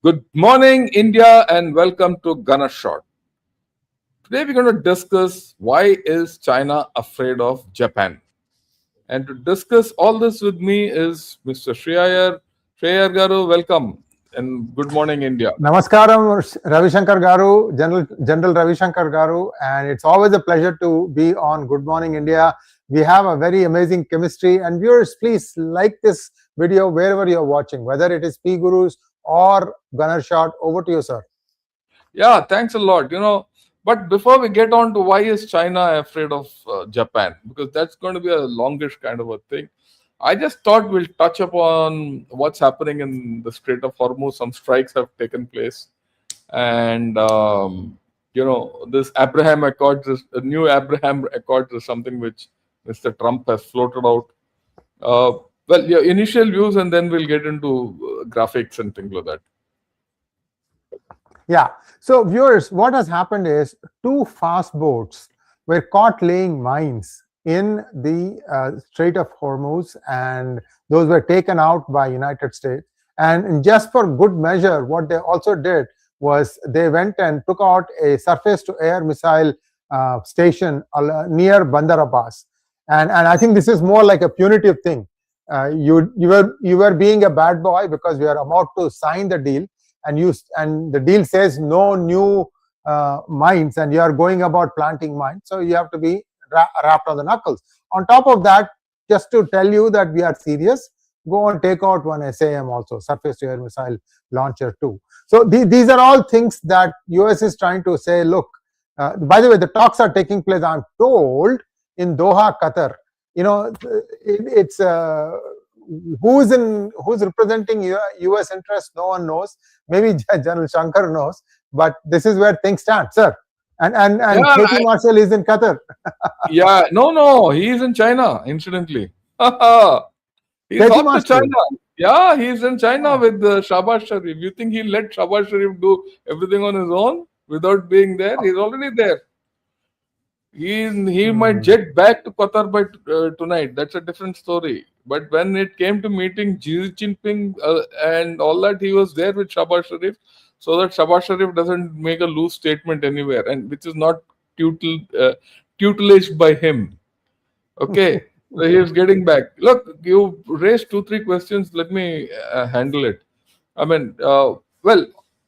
Good morning, India, and welcome to Gunner Shot. Today we're going to discuss why is China afraid of Japan. And to discuss all this with me is Mr. Shreyar. Shreyar Garu, welcome, and good morning, India. Namaskaram, Ravi Shankar Garu, General Ravi Shankar Garu, and it's always a pleasure to be on Good Morning India. We have a very amazing chemistry, and viewers, please like this video wherever you're watching, whether it is P Gurus or Gunner Shot. Over to you, sir. Yeah, thanks a lot. But before we get on to why is China afraid of Japan, because that's going to be a longish kind of a thing. I just thought we'll touch upon what's happening in the Strait of Hormuz. Some strikes have taken place, and this Abraham Accords, new Abraham Accords, is something which Mr. Trump has floated out. Well, your initial views, and then we'll get into graphics and things like that. Yeah. So, viewers, what has happened is two fast boats were caught laying mines in the Strait of Hormuz, and those were taken out by United States. And just for good measure, what they also did was they went and took out a surface-to-air missile station near Bandar Abbas. And I think this is more like a punitive thing. You were being a bad boy because we are about to sign the deal, and the deal says no new mines, and you are going about planting mines, so you have to be wrapped on the knuckles. On top of that, just to tell you that we are serious, go and take out one SAM also, surface to air missile launcher too. So these are all things that US is trying to say, look, by the way, the talks are taking place, I'm told, in Doha, Qatar. It's who's representing US interests, no one knows. Maybe General Shankar knows, but this is where things stand, sir. And Katie Marshall is in Qatar. Yeah, no, he is in China, incidentally. He's off to China. Yeah, he's in China with Shahbaz Sharif. You think he'll let Shahbaz Sharif do everything on his own without being there? He's already there. He might jet back to Qatar by tonight. That's a different story. But when it came to meeting Xi Jinping and all that, he was there with Shahbaz Sharif, so that Shahbaz Sharif doesn't make a loose statement anywhere, and which is not tutelaged by him. Okay, so he is getting back. Look, you raised 2-3 questions. Let me handle it. I mean, well,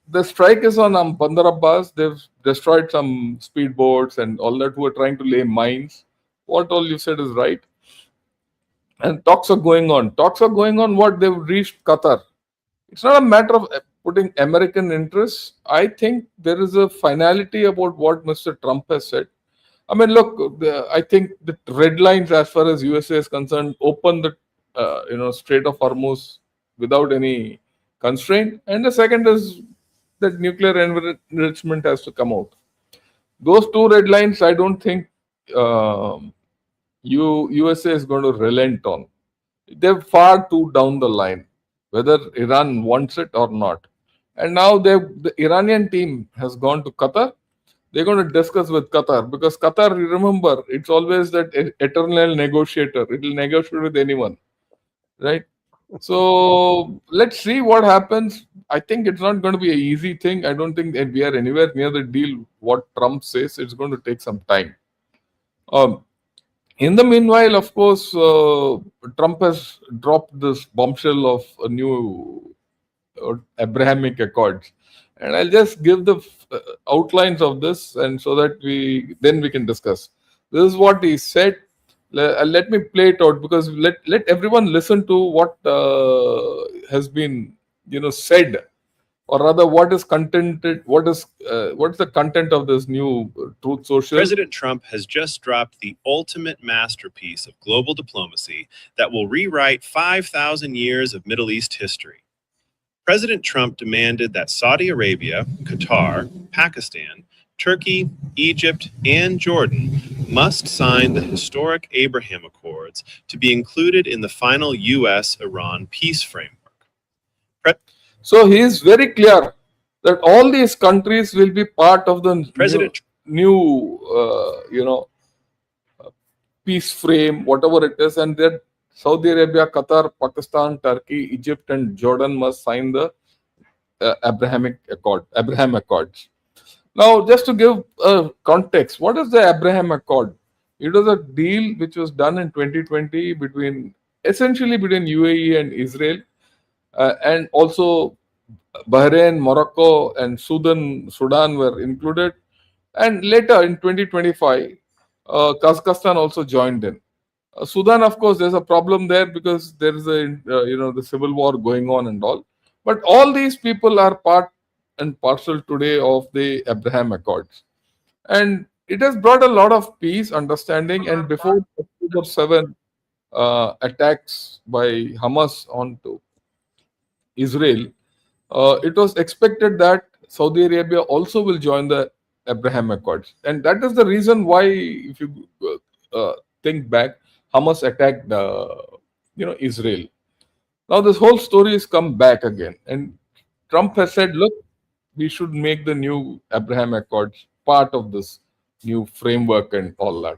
the strike is on Bandar Abbas. They've destroyed some speedboats and all that who are trying to lay mines. What all you said is right. And talks are going on. Talks are going on what they've reached Qatar. It's not a matter of putting American interests. I think there is a finality about what Mr. Trump has said. I mean, look, I think the red lines as far as USA is concerned open the Strait of Hormuz without any constraint. And the second is that nuclear enrichment has to come out. Those two red lines, I don't think USA is going to relent on. They're far too down the line, whether Iran wants it or not. And now the Iranian team has gone to Qatar. They're going to discuss with Qatar because Qatar, remember, it's always that eternal negotiator. It will negotiate with anyone, right? So let's see what happens. I think it's not going to be an easy thing. I don't think that we are anywhere near the deal. What Trump says, it's going to take some time. In the meanwhile, of course, Trump has dropped this bombshell of a new Abrahamic Accords. And I'll just give the outlines of this, and so that we can discuss. This is what he said. Let me play it out because let everyone listen to what has been said, or rather what is contented. What is the content of this new Truth Social? President Trump has just dropped the ultimate masterpiece of global diplomacy that will rewrite 5,000 years of Middle East history. President Trump demanded that Saudi Arabia, Qatar, Pakistan, Turkey, Egypt, and Jordan must sign the historic Abraham Accords to be included in the final US-Iran peace framework. So he is very clear that all these countries will be part of the new peace frame, whatever it is, and that Saudi Arabia, Qatar, Pakistan, Turkey, Egypt, and Jordan must sign the Abraham Accords. Now, just to give a context, what is the Abraham Accord? It was a deal which was done in 2020 essentially between UAE and Israel, and also Bahrain, Morocco, and Sudan were included. And later in 2025, Kazakhstan also joined in. Sudan, of course, there's a problem there because there is the civil war going on and all. But all these people are part and parcel today of the Abraham Accords, and it has brought a lot of peace, understanding. And before October 7 attacks by Hamas onto Israel, it was expected that Saudi Arabia also will join the Abraham Accords, and that is the reason why, if you think back, Hamas attacked, Israel. Now this whole story has come back again, and Trump has said, "Look, we should make the new Abraham Accords part of this new framework and all that."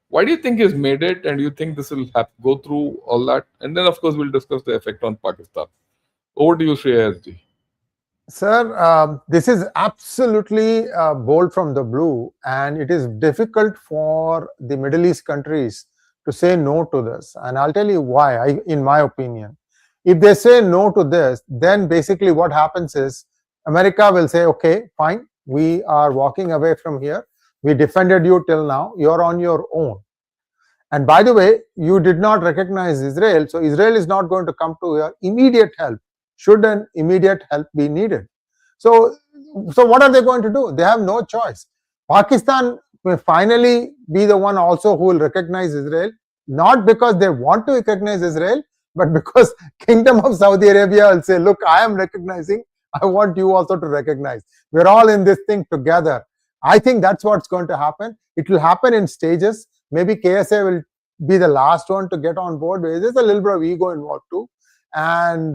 Why do you think he's made it, and do you think this will have go through all that? And then, of course, we'll discuss the effect on Pakistan. Over to you, Shreyas. Sir, this is absolutely bold from the blue, and it is difficult for the Middle East countries to say no to this. And I'll tell you why, in my opinion. If they say no to this, then basically what happens is America will say, okay, fine, we are walking away from here. We defended you till now. You're on your own. And by the way, you did not recognize Israel, so Israel is not going to come to your immediate help should an immediate help be needed. So what are they going to do? They have no choice. Pakistan may finally be the one also who will recognize Israel, not because they want to recognize Israel, but because Kingdom of Saudi Arabia will say, look, I am recognizing, I want you also to recognize. We're all in this thing together. I think that's what's going to happen. It will happen in stages. Maybe KSA will be the last one to get on board. There's a little bit of ego involved too. And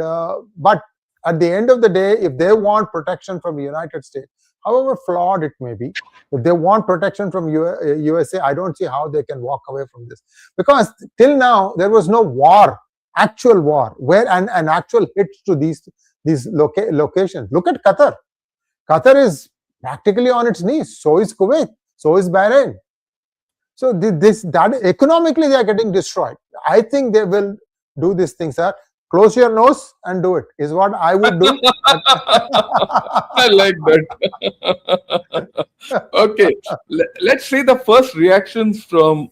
but at the end of the day, if they want protection from the United States, however flawed it may be, if they want protection from USA, I don't see how they can walk away from this. Because till now, there was no war, actual war, where an actual hits to these locations. Look at Qatar. Qatar is practically on its knees. So is Kuwait. So is Bahrain. So that economically they are getting destroyed. I think they will do this thing, sir. Close your nose and do it, is what I would do. I like that. Okay, let's see the first reactions from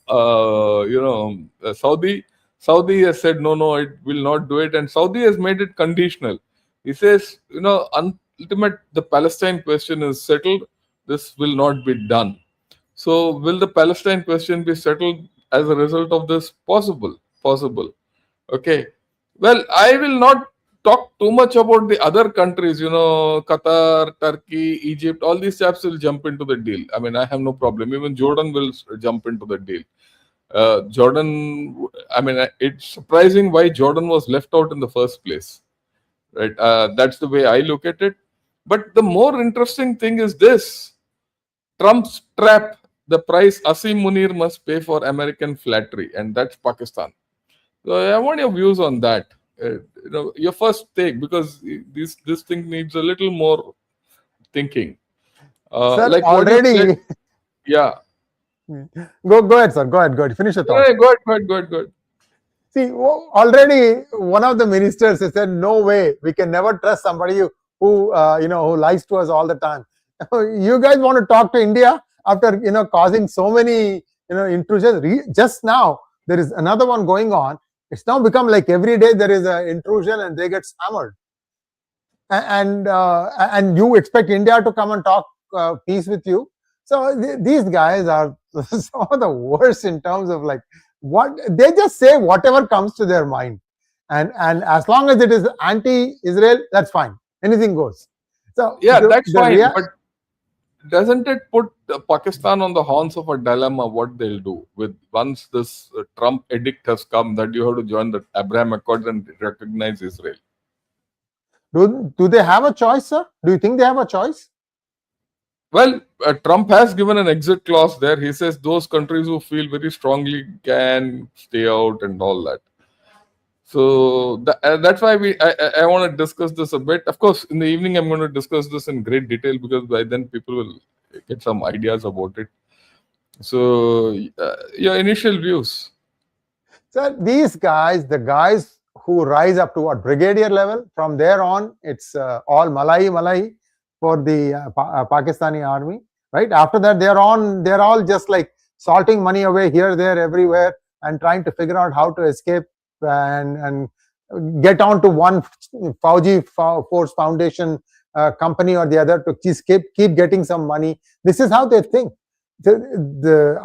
Saudi. Saudi has said no, it will not do it, and Saudi has made it conditional. He says, ultimate the Palestine question is settled. This will not be done. So, will the Palestine question be settled as a result of this? Possible. Okay. Well, I will not talk too much about the other countries, Qatar, Turkey, Egypt, all these chaps will jump into the deal. I mean, I have no problem. Even Jordan will jump into the deal. Jordan, I mean, it's surprising why Jordan was left out in the first place, right? That's the way I look at it. But the more interesting thing is this: Trump's trap, the price Asim Munir must pay for American flattery, and that's Pakistan. So I want your views on that. Your first take, because this thing needs a little more thinking. Sir, like already. Yeah. Go ahead, sir. Go ahead. Finish your thought. Yeah, go ahead. See, already one of the ministers has said, "No way, we can never trust somebody who lies to us all the time." You guys want to talk to India after causing so many intrusions? Just now there is another one going on. It's now become like every day there is an intrusion and they get hammered. And you expect India to come and talk peace with you? So these guys are some of the worst in terms of like what they just say whatever comes to their mind, and as long as it is anti-Israel, that's fine. Anything goes. So yeah, that's fine. But doesn't it put Pakistan on the horns of a dilemma? What they'll do with once this Trump edict has come that you have to join the Abraham Accords and recognize Israel? Do they have a choice, sir? Do you think they have a choice? Well, Trump has given an exit clause there. He says those countries who feel very strongly can stay out and all that. So that's why I want to discuss this a bit. Of course, in the evening I'm going to discuss this in great detail, because by then people will get some ideas about it. So your initial views. So these guys, the guys who rise up to what, brigadier level, from there on, it's all Malai for the Pakistani army, right? After that, they're all just like salting money away here, there, everywhere, and trying to figure out how to escape and get on to one Fauji Force Foundation company or the other to keep getting some money. This is how they think. The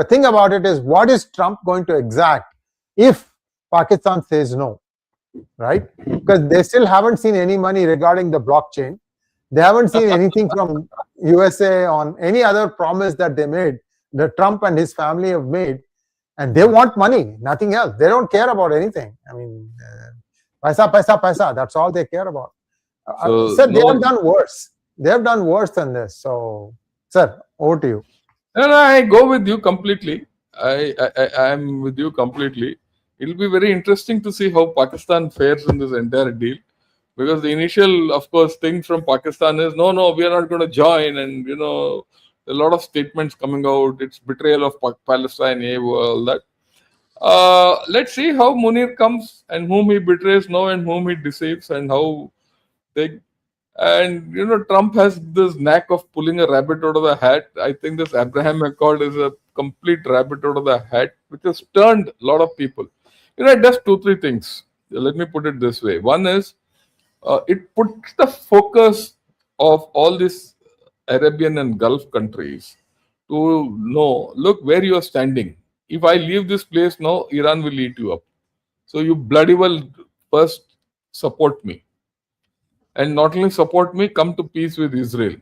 thing about it is, what is Trump going to exact if Pakistan says no, right? Because they still haven't seen any money regarding the blockchain. They haven't seen anything from USA on any other promise that they made, that Trump and his family have made, and they want money, nothing else. They don't care about anything. I mean, paisa, that's all they care about. Sir, they have done worse. They have done worse than this. So, sir, over to you. No, I go with you completely. I'm with you completely. It'll be very interesting to see how Pakistan fares in this entire deal, because the initial, of course, thing from Pakistan is no, we are not going to join, and a lot of statements coming out. It's betrayal of Palestine, all that. Let's see how Munir comes and whom he betrays now and whom he deceives, and how they. And Trump has this knack of pulling a rabbit out of the hat. I think this Abraham Accord is a complete rabbit out of the hat, which has turned a lot of people. It does 2-3 things. Let me put it this way. One is, it puts the focus of all these Arabian and Gulf countries to know, look where you are standing. If I leave this place now, Iran will eat you up. So you bloody well first support me. And not only support me, come to peace with Israel.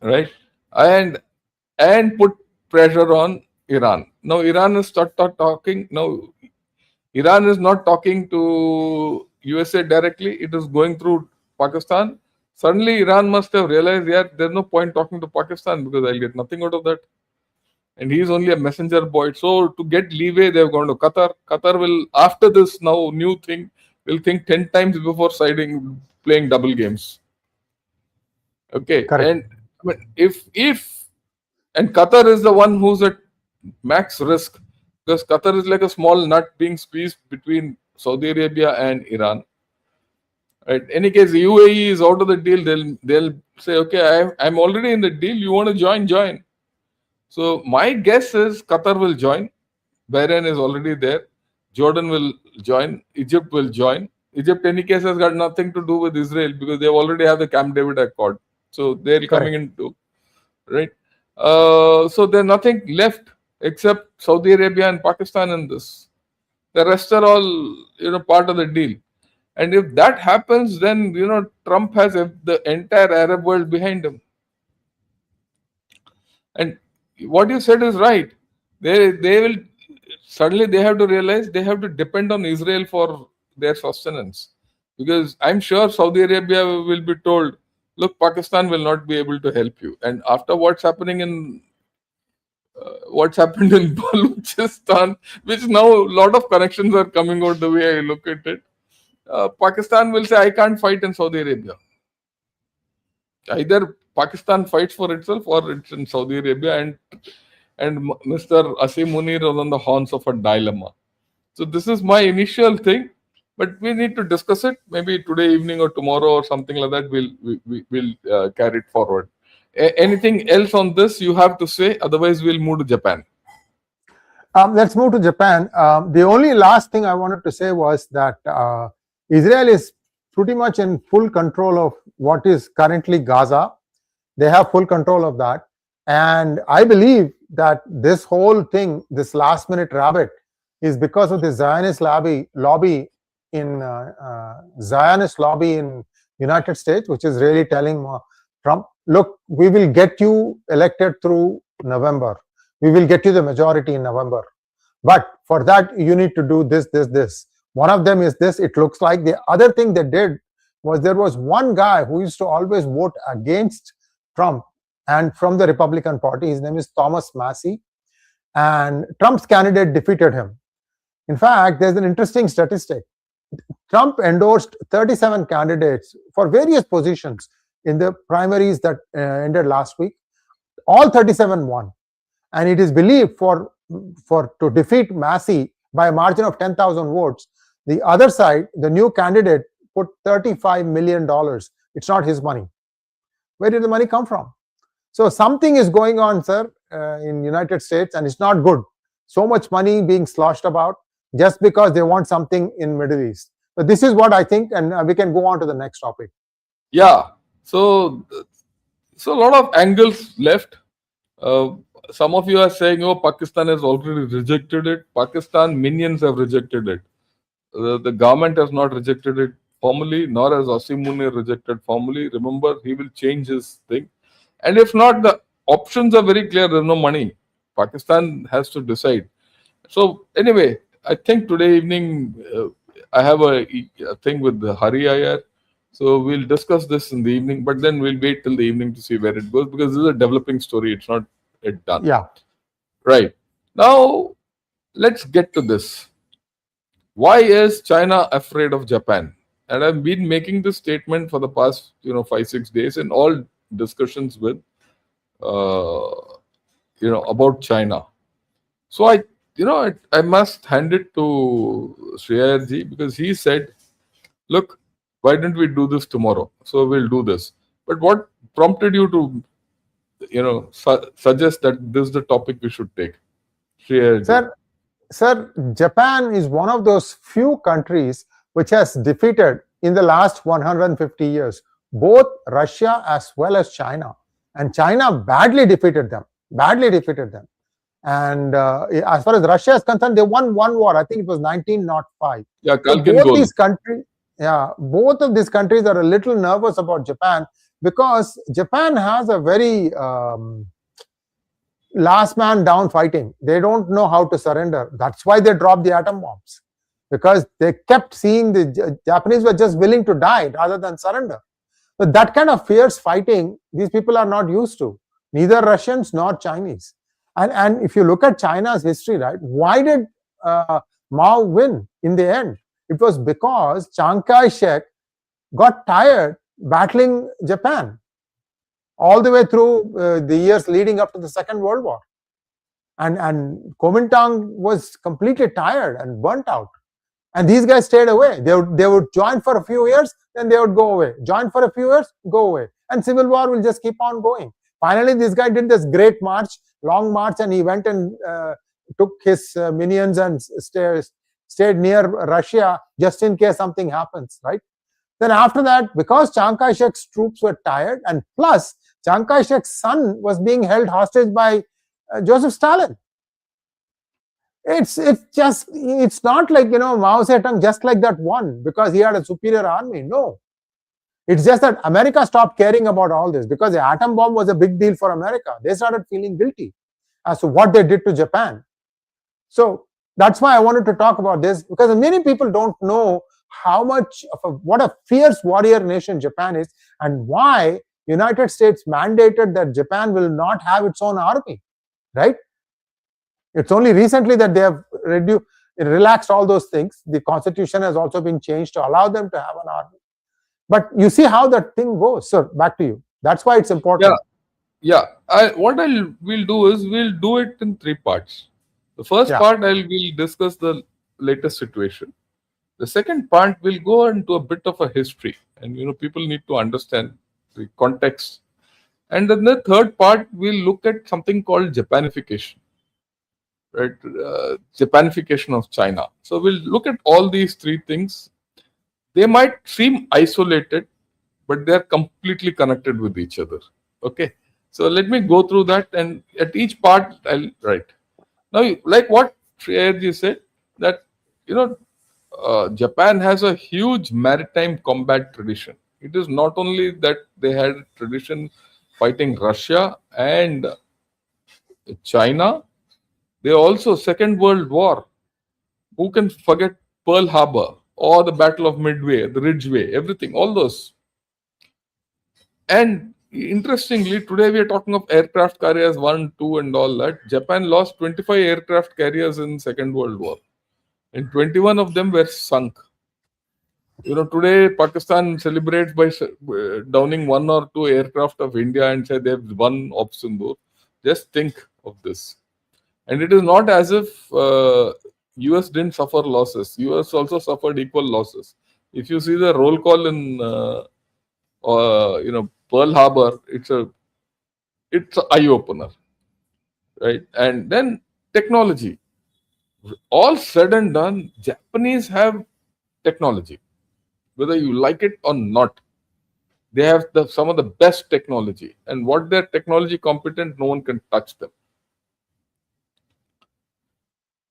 Right? And put pressure on Iran. Now Iran is start talking. Now Iran is not talking to USA directly. It is going through Pakistan. Suddenly Iran must have realized, yeah, there's no point talking to Pakistan because I'll get nothing out of that. And he's only a messenger boy. So to get leeway, they've gone to Qatar. Qatar will, after this now new thing, will think 10 times before playing double games. Okay. Correct. And and Qatar is the one who's at max risk, because Qatar is like a small nut being squeezed between Saudi Arabia and Iran. Right. In any case, UAE is out of the deal. They'll say, okay, I'm already in the deal. You want to join? So my guess is Qatar will join. Bahrain is already there. Jordan will join. Egypt will join. Egypt, in any case, has got nothing to do with Israel because they already have the Camp David Accord. So they're coming into, right? So there's nothing left except Saudi Arabia and Pakistan in this. The rest are all, part of the deal. And if that happens, then, Trump has the entire Arab world behind him. And what you said is right. They will suddenly they have to realize they have to depend on Israel for their sustenance, because I'm sure Saudi Arabia will be told, look, Pakistan will not be able to help you. And after what's happened in Balochistan, which now a lot of connections are coming out the way I look at it, Pakistan will say, I can't fight in Saudi Arabia. Either Pakistan fights for itself or it's in Saudi Arabia, and Mr. Asim Munir is on the horns of a dilemma. So this is my initial thing, but we need to discuss it maybe today evening or tomorrow or something like that. We'll carry it forward. Anything else on this you have to say? Otherwise, we'll move to Japan. Let's move to Japan. The only last thing I wanted to say was that Israel is pretty much in full control of what is currently Gaza. They have full control of that. And I believe that this whole thing, this last minute rabbit, is because of the Zionist lobby in United States, which is really telling Trump, look, we will get you elected through November. We will get you the majority in November. But for that, you need to do this, this, this. One of them is this. It looks like the other thing they did was there was one guy who used to always vote against Trump and from the Republican Party. His name is Thomas Massey. and Trump's candidate defeated him. In fact, there's an interesting statistic. Trump endorsed 37 candidates for various positions in the primaries that ended last week. All 37 won. And it is believed to defeat Massey by a margin of 10,000 votes, the other side, the new candidate, put $35 million. It's not his money. Where did the money come from? So something is going on, sir, in United States, and it's not good. So much money being sloshed about just because they want something in Middle East. But this is what I think, and we can go on to the next topic. Yeah. So a lot of angles left. Some of you are saying, oh, Pakistan has already rejected it. Pakistan minions have rejected it. The government has not rejected it formally, nor has Asim Munir rejected formally. Remember, he will change his thing. And if not, the options are very clear. There's no money. Pakistan has to decide. So anyway, I think today evening I have a thing with Hari Ayar. So we'll discuss this in the evening, but then we'll wait till the evening to see where it goes, because this is a developing story. It's not yet done. Yeah. Right. Now, let's get to this. Why is China afraid of Japan? And I've been making this statement for the past 5-6 days in all discussions with about China. So I must hand it to Shreyarji, because he said, look, why don't we do this tomorrow? So we'll do this. But what prompted you to suggest that this is the topic we should take? Shreyarji. Sir, Japan is one of those few countries which has defeated in the last 150 years both Russia as well as China. And China badly defeated them. And as far as Russia is concerned, they won one war. I think it was 1905. Yeah, so both of these countries are a little nervous about Japan, because Japan has a very last man down fighting. They don't know how to surrender. That's why they dropped the atom bombs, because they kept seeing the Japanese were just willing to die rather than surrender. But that kind of fierce fighting, these people are not used to, neither Russians nor Chinese. And if you look at China's history, right, why did Mao win in the end? It was because Chiang Kai-shek got tired battling Japan all the way through the years leading up to the Second World War. And Kuomintang was completely tired and burnt out. And these guys stayed away. They would join for a few years, then they would go away. Join for a few years, go away. And civil war will just keep on going. Finally, this guy did this great march, long march, and he went and took his minions and stayed near Russia just in case something happens, right? Then after that, because Chiang Kai-shek's troops were tired, and plus Chiang Kai-shek's son was being held hostage by Joseph Stalin. It's not like, Mao Zedong just like that won because he had a superior army. No. It's just that America stopped caring about all this because the atom bomb was a big deal for America. They started feeling guilty as to what they did to Japan. So that's why I wanted to talk about this, because many people don't know how much of what a fierce warrior nation Japan is, and why United States mandated that Japan will not have its own army, right? It's only recently that they have relaxed all those things. The constitution has also been changed to allow them to have an army. But you see how that thing goes. Sir, back to you. That's why it's important. Yeah. What we'll do is we'll do it in 3 parts. The first part, we'll discuss the latest situation. The second part will go into a bit of a history, and people need to understand the context. And then the third part, we'll look at something called Japanification, right? Japanification of China. So we'll look at all these 3 things. They might seem isolated, but they are completely connected with each other. Okay. So let me go through that, and at each part I'll write. Now, like what Shreyarji said, that Japan has a huge maritime combat tradition. It is not only that they had a tradition fighting Russia and China, they also Second World War. Who can forget Pearl Harbor or the Battle of Midway, the Ridgeway, everything, all those. And Interestingly, today we are talking of aircraft carriers 1, 2, and all that. Japan lost 25 aircraft carriers in Second World War, and 21 of them were sunk. Today Pakistan celebrates by downing one or two aircraft of India and say they've won Op Sindoor. Just think of this. And it is not as if US didn't suffer losses. US also suffered equal losses. If you see the roll call in Pearl Harbor, it's an eye opener, right? And then technology. All said and done, Japanese have technology, whether you like it or not. They have some of the best technology, and what they're technology competent, no one can touch them.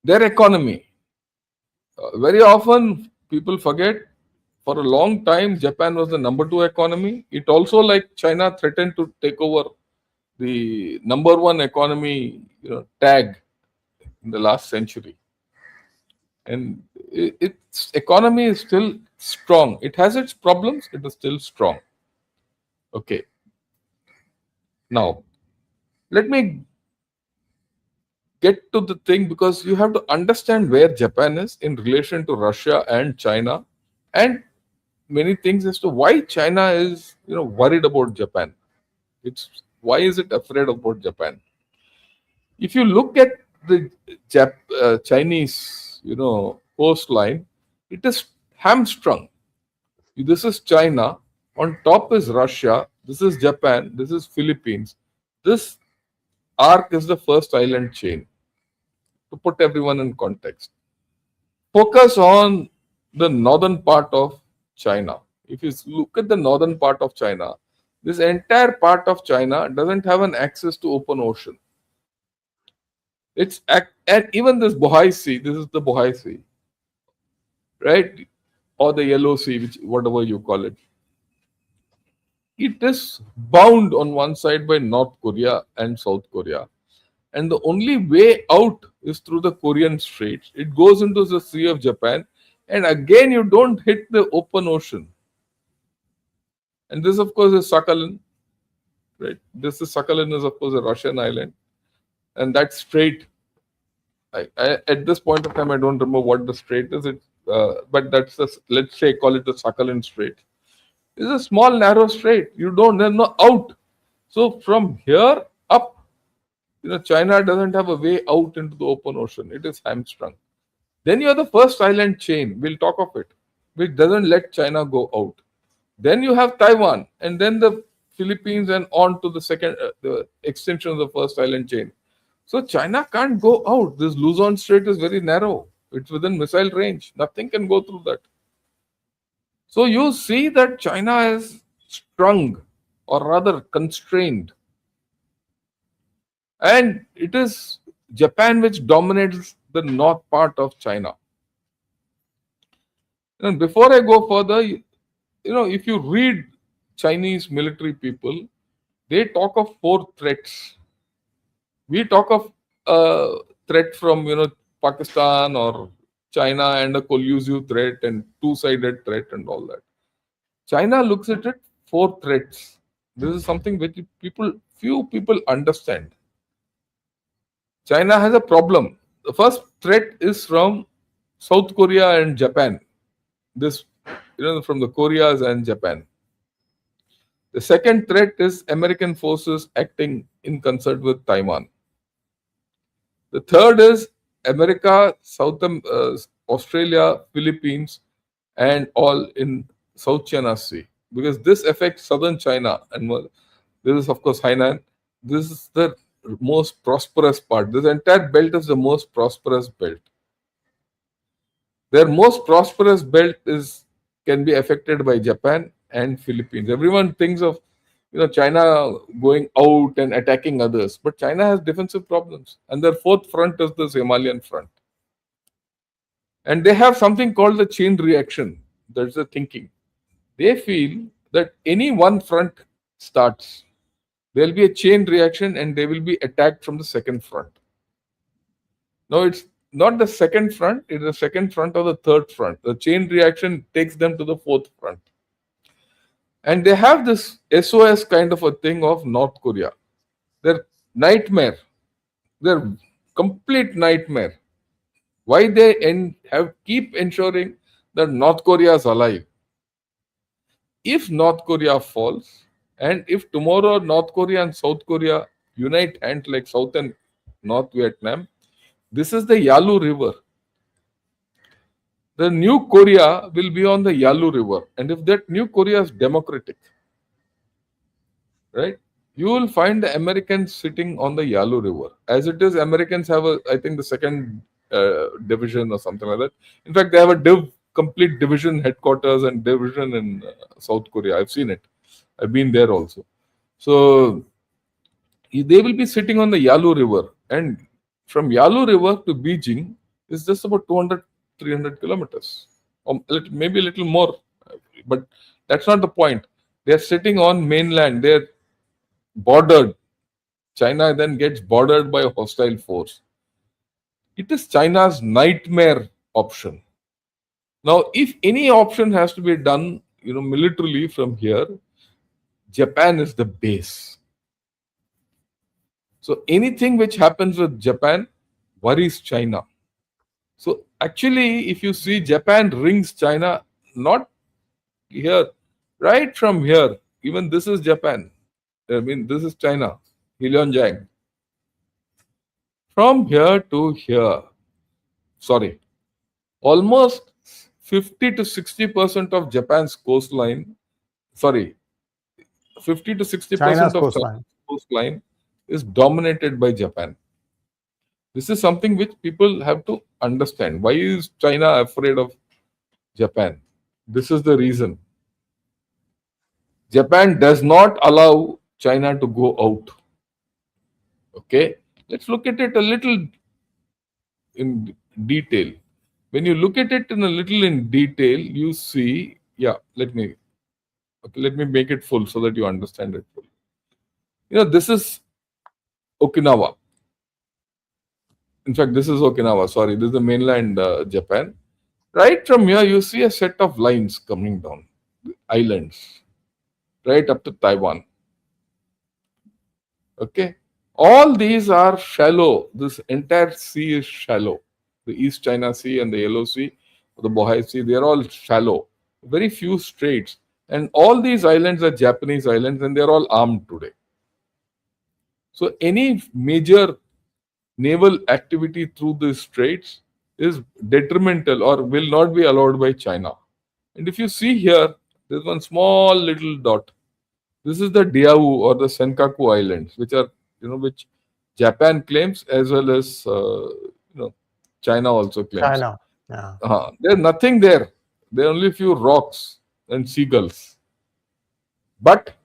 Their economy, very often people forget. For a long time, Japan was the number two economy. It also, like China, threatened to take over the number one economy tag in the last century. And its economy is still strong. It has its problems. It is still strong. Okay. Now, let me get to the thing, because you have to understand where Japan is in relation to Russia and China, and many things as to why China is worried about Japan. It's why is it afraid about Japan? If you look at the Chinese coastline, it is hamstrung. This is China. On top is Russia. This is Japan. This is Philippines. This arc is the first island chain. To put everyone in context, focus on the northern part of China. If you look at the northern part of China, this entire part of China doesn't have an access to open ocean. And even this Bohai Sea, this is the Bohai Sea, right? Or the Yellow Sea, whatever you call it. It is bound on one side by North Korea and South Korea. And the only way out is through the Korean Straits. It goes into the Sea of Japan, and again you don't hit the open ocean. And this, of course, is Sakhalin, right? Sakhalin is, of course, a Russian island, and that strait. At this point of time, I don't remember what the strait is. But that's let's say call it the Sakhalin Strait. It's a small narrow strait. There's no out. So from here up, China doesn't have a way out into the open ocean. It is hamstrung. Then you have the first island chain. We'll talk of it, which doesn't let China go out. Then you have Taiwan, and then the Philippines, and on to the second, the extension of the first island chain. So China can't go out. This Luzon Strait is very narrow. It's within missile range. Nothing can go through that. So you see that China is strung, or rather constrained. And it is Japan which dominates the north part of China. And before I go further, if you read Chinese military people, they talk of four threats. We talk of a threat from Pakistan or China, and a collusive threat and two-sided threat and all that. China looks at it four threats. This is something which few people understand. China has a problem. The first threat is from South Korea and Japan. This, from the Koreas and Japan. The second threat is American forces acting in concert with Taiwan. The third is America, Australia, Philippines, and all in South China Sea, because this affects southern China, and this is, of course, Hainan. This is the most prosperous part. This entire belt is the most prosperous belt. Their most prosperous belt can be affected by Japan and Philippines. Everyone thinks of China going out and attacking others, but China has defensive problems, and their fourth front is the Himalayan front. And they have something called the chain reaction. That's the thinking. They feel that any one front starts, there will be a chain reaction, and they will be attacked from the second front. No, it's not the second front, it's the second front or the third front. The chain reaction takes them to the fourth front. And they have this SOS kind of a thing of North Korea. Their nightmare, their complete nightmare. Why they keep ensuring that North Korea is alive. If North Korea falls, and if tomorrow North Korea and South Korea unite hands like South and North Vietnam, this is the Yalu River. The new Korea will be on the Yalu River. And if that new Korea is democratic, right, you will find the Americans sitting on the Yalu River. As it is, Americans have I think, the second division or something like that. In fact, they have a complete division headquarters and division in South Korea. I've seen it. I've been there also. So they will be sitting on the Yalu River, and from Yalu River to Beijing is just about 200, 300 kilometers, or maybe a little more, but that's not the point. They are sitting on mainland. They're bordered. China then gets bordered by a hostile force. It is China's nightmare option. Now, if any option has to be done, militarily from here, Japan is the base. So anything which happens with Japan worries China. So actually, if you see, Japan rings China, not here, right from here. Even this is Japan. I mean, this is China, Heilongjiang. From here to here, almost 50 to 60% of Japan's coastline, 50 to 60% China's of coastline. coastline is dominated by Japan. This is something which people have to understand. Why is China afraid of Japan? This is the reason. Japan does not allow China to go out. Okay, let's look at it a little in detail. When you look at it in a little in detail, you see, let me make it full so that you understand it fully. This is Okinawa. In fact, this is Okinawa. Sorry, this is the mainland Japan. Right from here, you see a set of lines coming down, islands, right up to Taiwan. Okay, all these are shallow. This entire sea is shallow. The East China Sea and the Yellow Sea, the Bohai Sea, they are all shallow. Very few straits. And all these islands are Japanese islands, and they're all armed today. So any major naval activity through these straits is detrimental or will not be allowed by China. And if you see here, there's one small little dot. This is the Diaoyu or the Senkaku Islands, which are, which Japan claims, as well as, China also claims. China, yeah. There's nothing there. There are only a few rocks and seagulls. But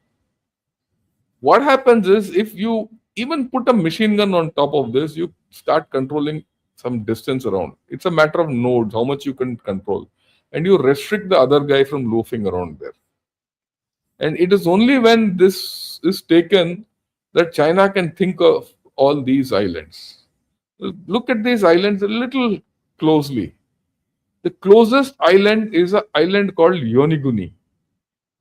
what happens is, if you even put a machine gun on top of this, you start controlling some distance around. It's a matter of nodes, how much you can control. And you restrict the other guy from loafing around there. And it is only when this is taken that China can think of all these islands. Look at these islands a little closely. The closest island is an island called Yonaguni.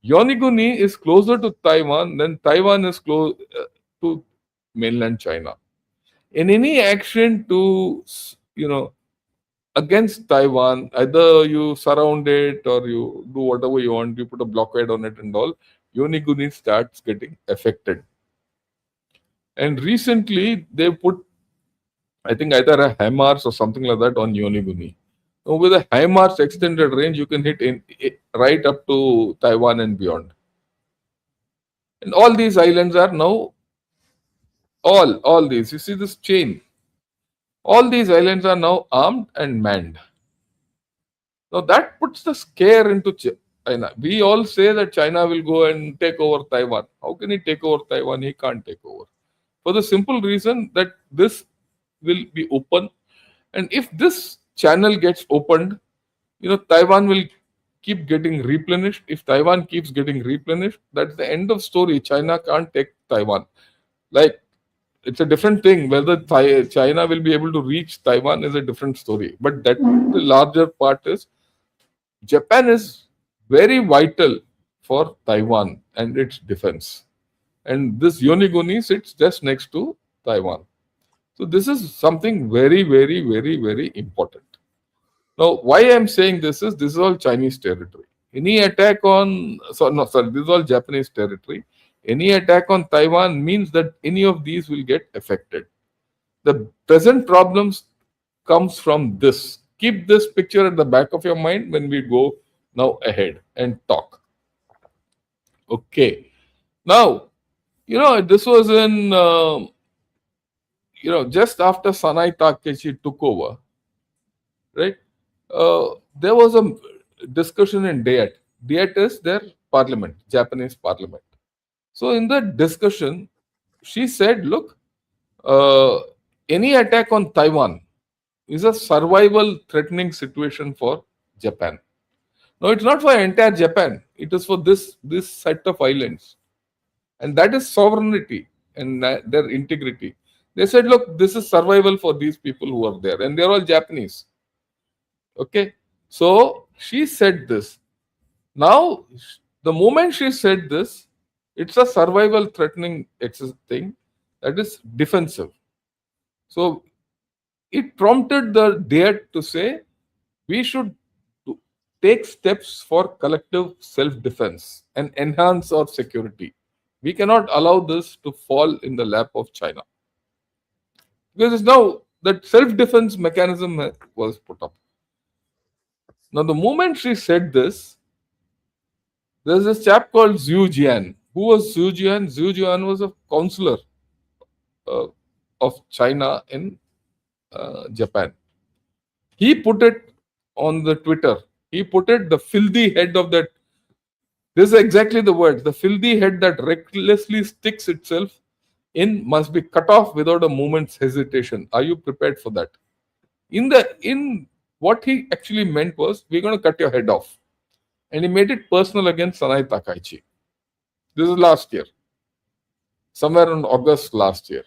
Yonaguni is closer to Taiwan than Taiwan is close to mainland China. In any action to, against Taiwan, either you surround it or you do whatever you want, you put a blockade on it and all, Yonaguni starts getting affected. And recently, they put, I think, either a HIMARS or something like that on Yonaguni. So with a HIMARS extended range, you can hit right up to Taiwan and beyond. And all these islands are now, all these, you see this chain. All these islands are now armed and manned. Now that puts the scare into China. We all say that China will go and take over Taiwan. How can he take over Taiwan? He can't take over. For the simple reason that this will be open. And if this channel gets opened, Taiwan will keep getting replenished. If Taiwan keeps getting replenished, that's the end of story. China can't take Taiwan. Like, it's a different thing. Whether China will be able to reach Taiwan is a different story. But that the larger part is Japan is very vital for Taiwan and its defense. And this Yoniguni sits just next to Taiwan. So this is something very, very, very, very important. Now, why I'm saying this is all Chinese territory. Any attack on, this is all Japanese territory. Any attack on Taiwan means that any of these will get affected. The present problems comes from this. Keep this picture at the back of your mind when we go now ahead and talk. Okay. Now, this was in, just after Sanai Takeshi took over, right? There was a discussion in Diet. Diet is their parliament, Japanese parliament. So in the discussion, she said, look, any attack on Taiwan is a survival threatening situation for Japan. No, it's not for entire Japan. It is for this set of islands. And that is sovereignty and their integrity. They said, look, this is survival for these people who are there. And they're all Japanese. Okay. So she said this. Now, the moment she said this, it's a survival threatening thing that is defensive. So it prompted the Diet to say we should take steps for collective self-defense and enhance our security. We cannot allow this to fall in the lap of China. Because now that self-defense mechanism was put up. Now, the moment she said this, there's this chap called Zhu Jian. Who was Zhu Jian? Zhu Jian was a counselor of China in Japan. He put it on the Twitter. He put it, the filthy head of that. This is exactly the word. The filthy head that recklessly sticks itself in must be cut off without a moment's hesitation. Are you prepared for that? In what he actually meant was, we're going to cut your head off. And he made it personal against Sanai Takaichi. This is last year. Somewhere in August last year.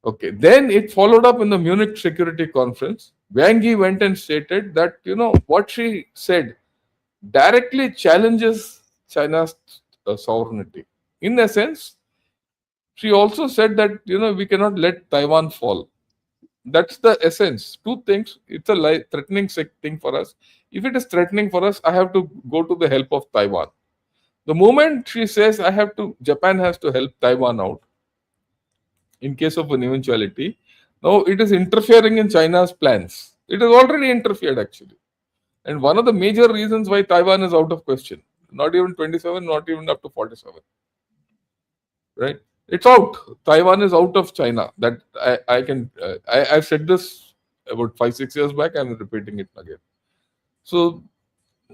Okay. Then it followed up in the Munich Security Conference. Wang Yi went and stated that, what she said directly challenges China's sovereignty. In a sense, she also said that, we cannot let Taiwan fall. That's the essence. Two things. It's a threatening thing for us. If it is threatening for us, I have to go to the help of Taiwan. The moment she says Japan has to help Taiwan out in case of an eventuality, now it is interfering in China's plans. It has already interfered actually. And one of the major reasons why Taiwan is out of question, not even 27, not even up to 47. Right? It's out. Taiwan is out of China. That I've said this about 5-6 years back. I'm repeating it again. So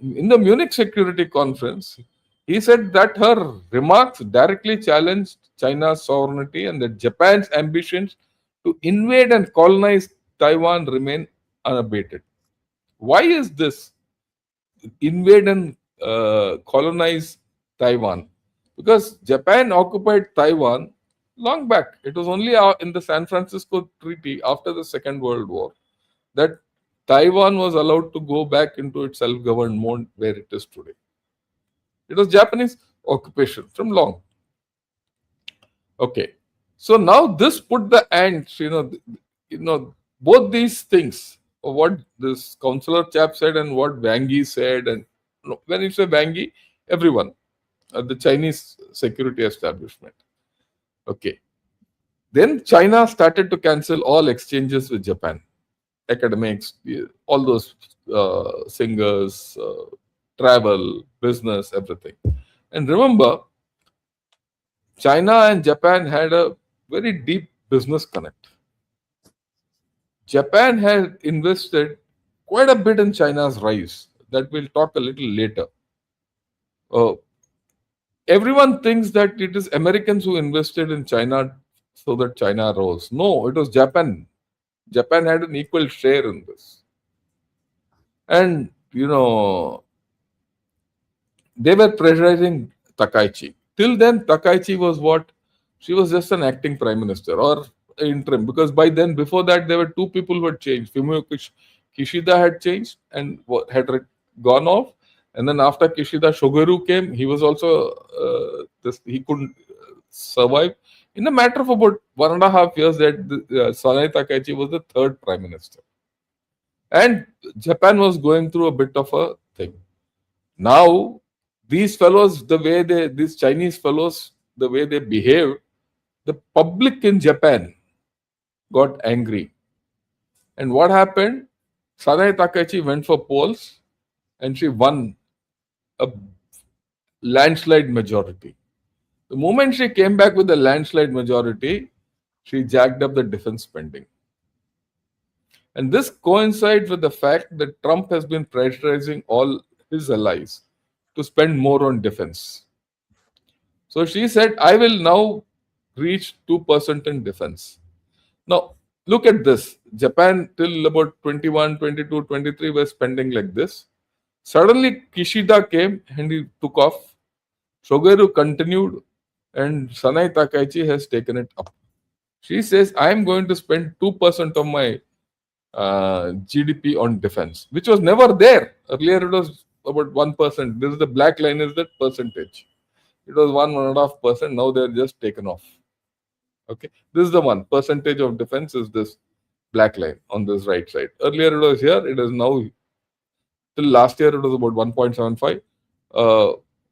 in the Munich Security Conference, he said that her remarks directly challenged China's sovereignty and that Japan's ambitions to invade and colonize Taiwan remain unabated. Why is this? Invade and colonize Taiwan? Because Japan occupied Taiwan long back. It was only in the San Francisco Treaty after the Second World War that Taiwan was allowed to go back into its self-governed mode where it is today. It was Japanese occupation from long. Okay. So now this put the ants, both these things, what this counselor chap said and what Wang Yi said, and when you say Wang Yi, everyone, the Chinese security establishment. Okay. Then China started to cancel all exchanges with Japan. Academics, all those singers, travel, business, everything. And remember, China and Japan had a very deep business connect. Japan had invested quite a bit in China's rise. That we'll talk a little later. Everyone thinks that it is Americans who invested in China so that China rose. No, it was Japan. Japan had an equal share in this. And, they were pressurizing Takaichi. Till then, Takaichi was what? She was just an acting prime minister or interim. Because by then, before that, there were two people who had changed. Fumio Kishida had changed and had gone off. And then after Kishida, Shogeru came. He was also this. He couldn't survive. In a matter of about 1.5 years, that Sanai Takaichi was the third prime minister, and Japan was going through a bit of a thing. Now, these fellows, these Chinese fellows, the way they behave, the public in Japan got angry. And what happened? Sanai Takaichi went for polls and she won a landslide majority. The moment she came back with a landslide majority, she jacked up the defense spending. And this coincides with the fact that Trump has been pressurizing all his allies to spend more on defense. So she said, I will now reach 2% in defense. Now, look at this. Japan till about 21, 22, 23 were spending like this. Suddenly, Kishida came and he took off. Shogeru continued, and Sanai Takaichi has taken it up. She says, I am going to spend 2% of my GDP on defense, which was never there. Earlier, it was about 1%. This is the black line, is that percentage. It was 1.5%. Now they're just taken off. Okay, this is the one percentage of defense is this black line on this right side. Earlier it was here. It is now till last year it was about 1.75.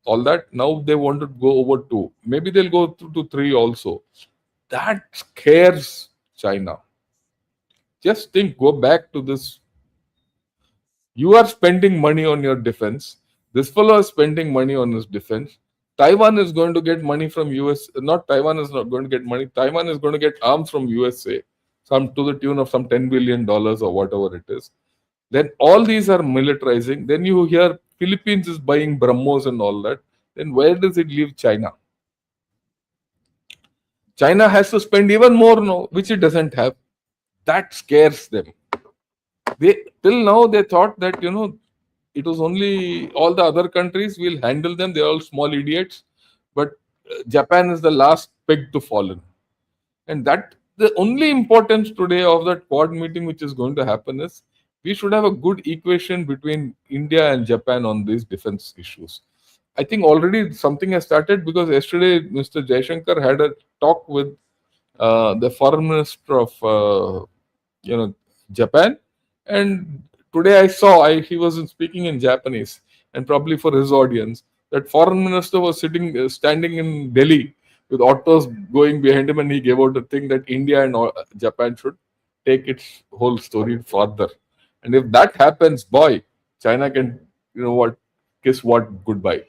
All that now they want to go over 2. Maybe they'll go to 3 also. That scares China. Just think, go back to this. You are spending money on your defense. This fellow is spending money on his defense. Taiwan is going to get money from US. Not Taiwan is not going to get money. Taiwan is going to get arms from USA, some to the tune of some $10 billion or whatever it is. Then all these are militarizing. Then you hear Philippines is buying BrahMos and all that. Then where does it leave China? China has to spend even more now, which it doesn't have. That scares them. Till now they thought that it was only all the other countries will handle them. They're all small idiots, but Japan is the last peg to fall in. And that the only importance today of that Quad meeting which is going to happen is we should have a good equation between India and Japan on these defense issues. I think already something has started because yesterday Mr. Jaishankar had a talk with the foreign minister of Japan, and today I saw he was speaking in Japanese, and probably for his audience, that foreign minister was standing in Delhi with autos going behind him, and he gave out a thing that India and Japan should take its whole story further. And if that happens, boy, China can, kiss what goodbye.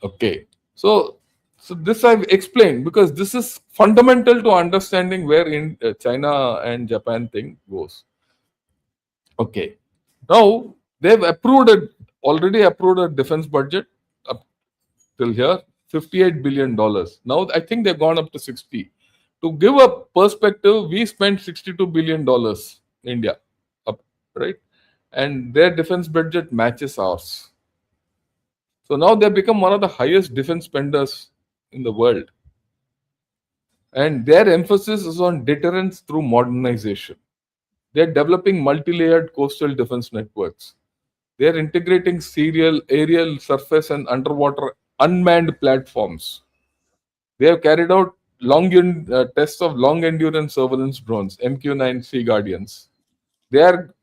Okay, so this I've explained because this is fundamental to understanding where in China and Japan thing goes. Okay, now they've already approved a defense budget up till here, $58 billion. Now I think they've gone up to 60. To give a perspective, we spent $62 billion India, right? And their defense budget matches ours. So now they've become one of the highest defense spenders in the world. And their emphasis is on deterrence through modernization. They're developing multi-layered coastal defense networks. They're integrating aerial, surface, and underwater unmanned platforms. They have carried out tests of long endurance surveillance drones, MQ-9 Sea Guardians. They are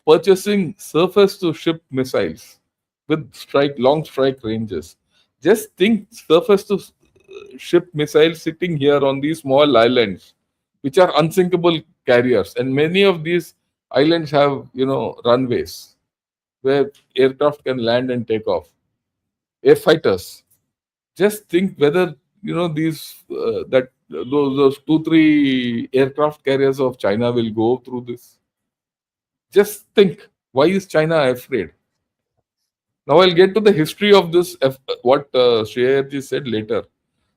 purchasing surface to ship missiles with long strike ranges. Just think surface to ship missiles sitting here on these small islands, which are unsinkable carriers, and many of these islands have runways where aircraft can land and take off. Air fighters. Just think whether these those 2-3 aircraft carriers of China will go through this. Just think, why is China afraid? Now I'll get to the history of this, what Shreyarji said later.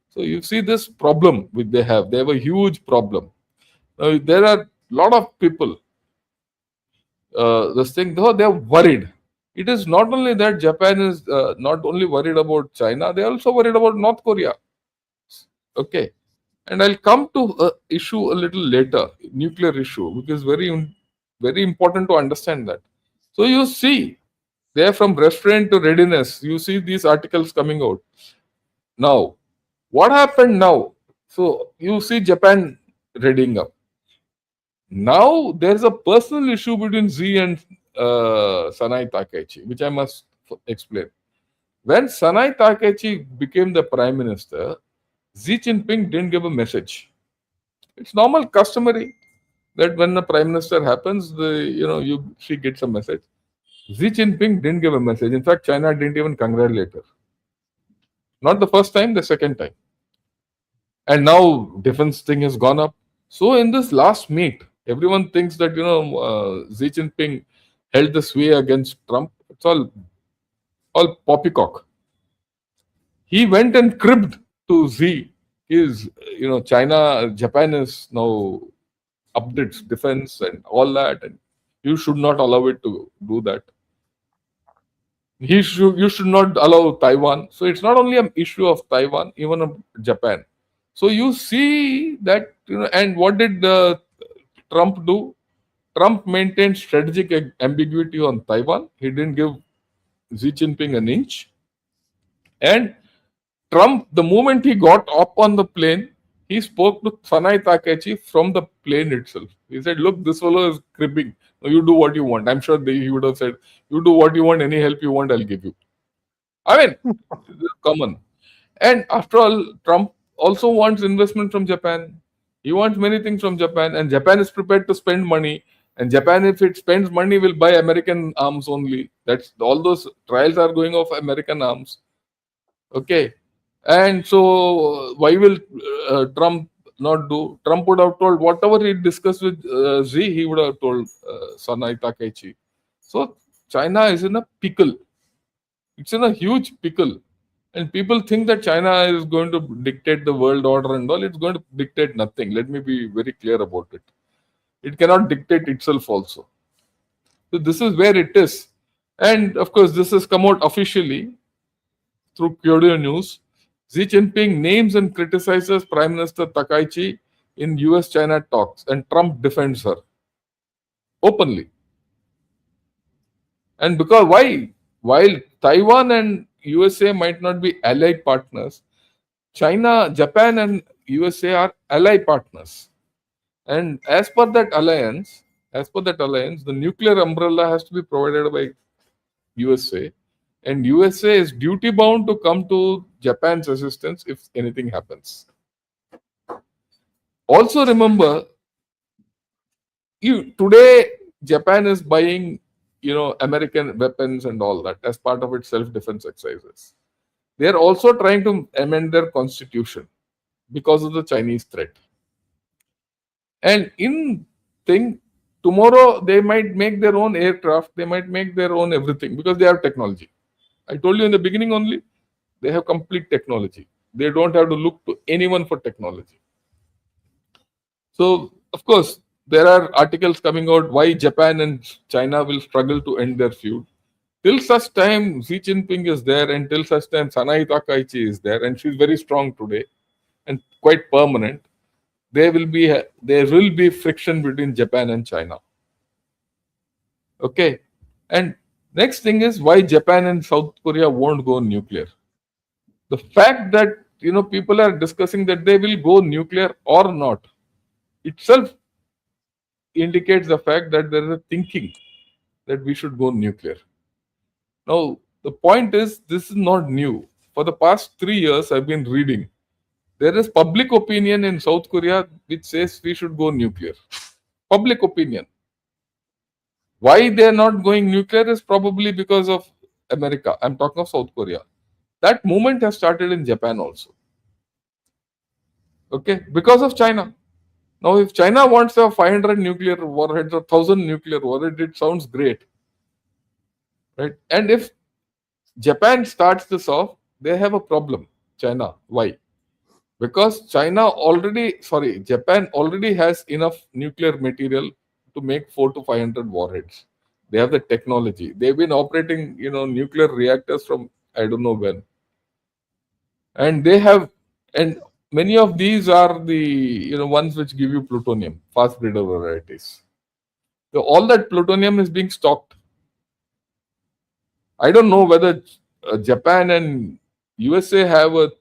So you see this problem which they have. They have a huge problem. Now there are a lot of people, this thing, though they're worried. It is not only that Japan is not only worried about China, they're also worried about North Korea. Okay. And I'll come to a issue a little later, nuclear issue, because very important to understand that. So you see, They are from restraint to readiness. You see these articles coming out. Now, what happened now? So you see Japan readying up. Now there's a personal issue between Z and Sanai Takaichi, which I must explain. When Sanai Takaichi became the prime minister, Xi Jinping didn't give a message. It's normal, customary that when the prime minister happens, she gets a message. Xi Jinping didn't give a message. In fact, China didn't even congratulate her. Not the first time, the second time. And now defense thing has gone up. So in this last meet, everyone thinks that Xi Jinping held the sway against Trump. It's all poppycock. He went and cribbed to Xi. Japan is now upped its defense and all that, and you should not allow it to do that. You should not allow Taiwan. So it's not only an issue of Taiwan, even of Japan. So you see that, and what did Trump do? Trump maintained strategic ambiguity on Taiwan. He didn't give Xi Jinping an inch. And Trump, the moment he got up on the plane, he spoke to Sanai Takaichi from the plane itself. He said, "Look, this fellow is cribbing. You do what you want." I'm sure he would have said, "You do what you want, any help you want, I'll give you." I mean, this is common. And after all, Trump also wants investment from Japan. He wants many things from Japan, and Japan is prepared to spend money. And Japan, if it spends money, will buy American arms only. That's all those trials are going off American arms. Okay. And so, why will Trump not do? Trump would have told whatever he discussed with Xi, he would have told Sanai Takaichi. So, China is in a pickle. It's in a huge pickle. And people think that China is going to dictate the world order and all. It's going to dictate nothing. Let me be very clear about it. It cannot dictate itself also. So, this is where it is. And of course, this has come out officially through Kyodo News. Xi Jinping names and criticizes Prime Minister Takaichi in US-China talks, and Trump defends her openly. And because why? While Taiwan and USA might not be allied partners, China, Japan, and USA are ally partners. And as per that alliance, the nuclear umbrella has to be provided by USA, and USA is duty bound to come to Japan's assistance if anything happens. Also remember, today Japan is buying, American weapons and all that as part of its self-defense exercises. They are also trying to amend their constitution because of the Chinese threat. And tomorrow they might make their own aircraft, they might make their own everything because they have technology. I told you in the beginning only, they have complete technology. They don't have to look to anyone for technology. So, of course, there are articles coming out why Japan and China will struggle to end their feud. Till such time Xi Jinping is there, and till such time Sanai Takaichi is there, and she's very strong today and quite permanent, there will be friction between Japan and China. Okay. And next thing is why Japan and South Korea won't go nuclear. The fact that people are discussing that they will go nuclear or not itself indicates the fact that there is a thinking that we should go nuclear. Now, the point is, this is not new. For the past 3 years, I've been reading. There is public opinion in South Korea which says we should go nuclear. Public opinion. Why they are not going nuclear is probably because of America. I'm talking of South Korea. That movement has started in Japan also. Okay, because of China. Now, if China wants to have 500 nuclear warheads or 1,000 nuclear warheads, it sounds great. Right? And if Japan starts this off, they have a problem. China. Why? Because Japan already has enough nuclear material to make 400 to 500 warheads. They have the technology. They've been operating, nuclear reactors from I don't know when. And many of these are the ones which give you plutonium, fast breeder varieties. So all that plutonium is being stocked. I don't know whether Japan and USA have a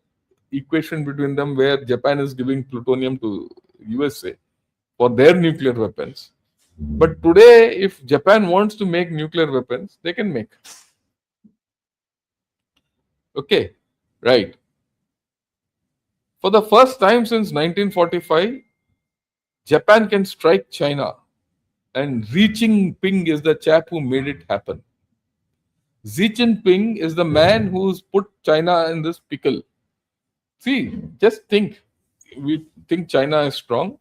equation between them where Japan is giving plutonium to USA for their nuclear weapons. But today, if Japan wants to make nuclear weapons, they can make. Okay, right. For the first time since 1945, Japan can strike China, and Xi Jinping is the chap who made it happen. Xi Jinping is the man who's put China in this pickle. See, just think. We think China is strong.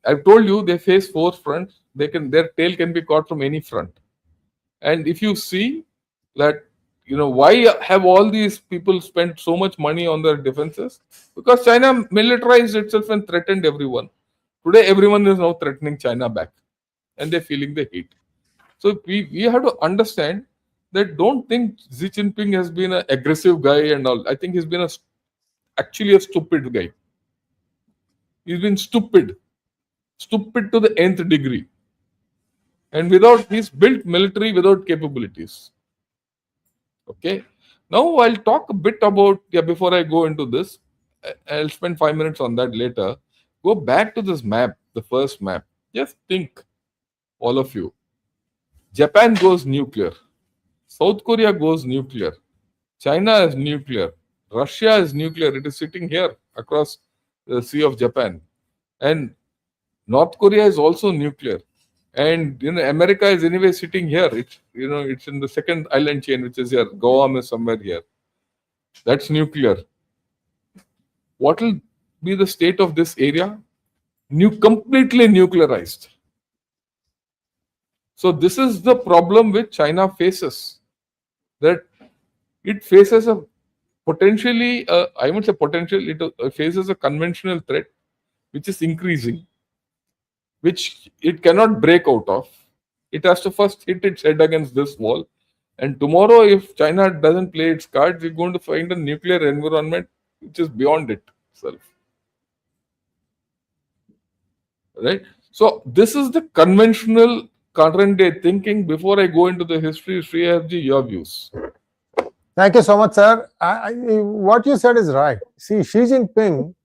I've told you they face four fronts. Their tail can be caught from any front. And if you see that, why have all these people spent so much money on their defenses? Because China militarized itself and threatened everyone. Today, everyone is now threatening China back, and they're feeling the heat. So we have to understand that don't think Xi Jinping has been an aggressive guy and all. I think he's been actually a stupid guy. He's been stupid to the nth degree. And he's built military without capabilities. Okay. Now I'll talk a bit about, before I go into this, I'll spend 5 minutes on that later. Go back to this map, the first map. Just think, all of you. Japan goes nuclear. South Korea goes nuclear. China is nuclear. Russia is nuclear. It is sitting here across the Sea of Japan. And North Korea is also nuclear. And America is anyway sitting here. It's in the second island chain, which is here. Guam is somewhere here. That's nuclear. What will be the state of this area? Completely nuclearized. So this is the problem which China faces. That it faces a potentially, I won't say potential, it faces a conventional threat which is increasing, which it cannot break out of. It has to first hit its head against this wall. And tomorrow, if China doesn't play its cards, we're going to find a nuclear environment which is beyond itself. Right? So this is the conventional current day thinking. Before I go into the history, Sriharji, your views. Thank you so much, sir. What you said is right. See, Xi Jinping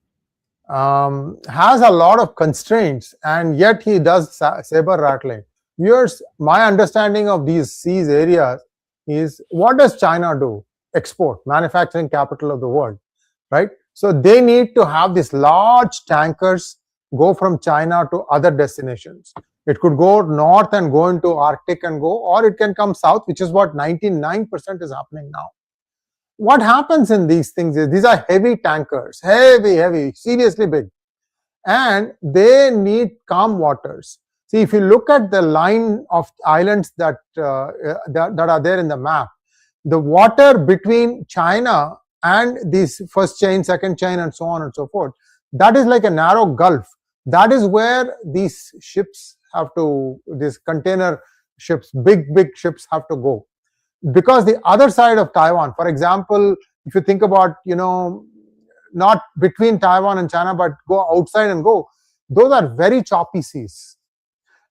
has a lot of constraints, and yet he does saber rattling. Here's my understanding of these areas is, what does China do? Export, manufacturing capital of the world, right? So they need to have these large tankers go from China to other destinations. It could go north and go into Arctic and go, or it can come south, which is what 99% is happening now. What happens in these things is, these are heavy tankers, heavy, seriously big, and they need calm waters. See, if you look at the line of islands that are there in the map, the water between China and this first chain, second chain, and so on and so forth, that is like a narrow gulf. That is where these ships these container ships, big ships have to go. Because the other side of Taiwan, for example, if you think about, not between Taiwan and China, but go outside and go, those are very choppy seas.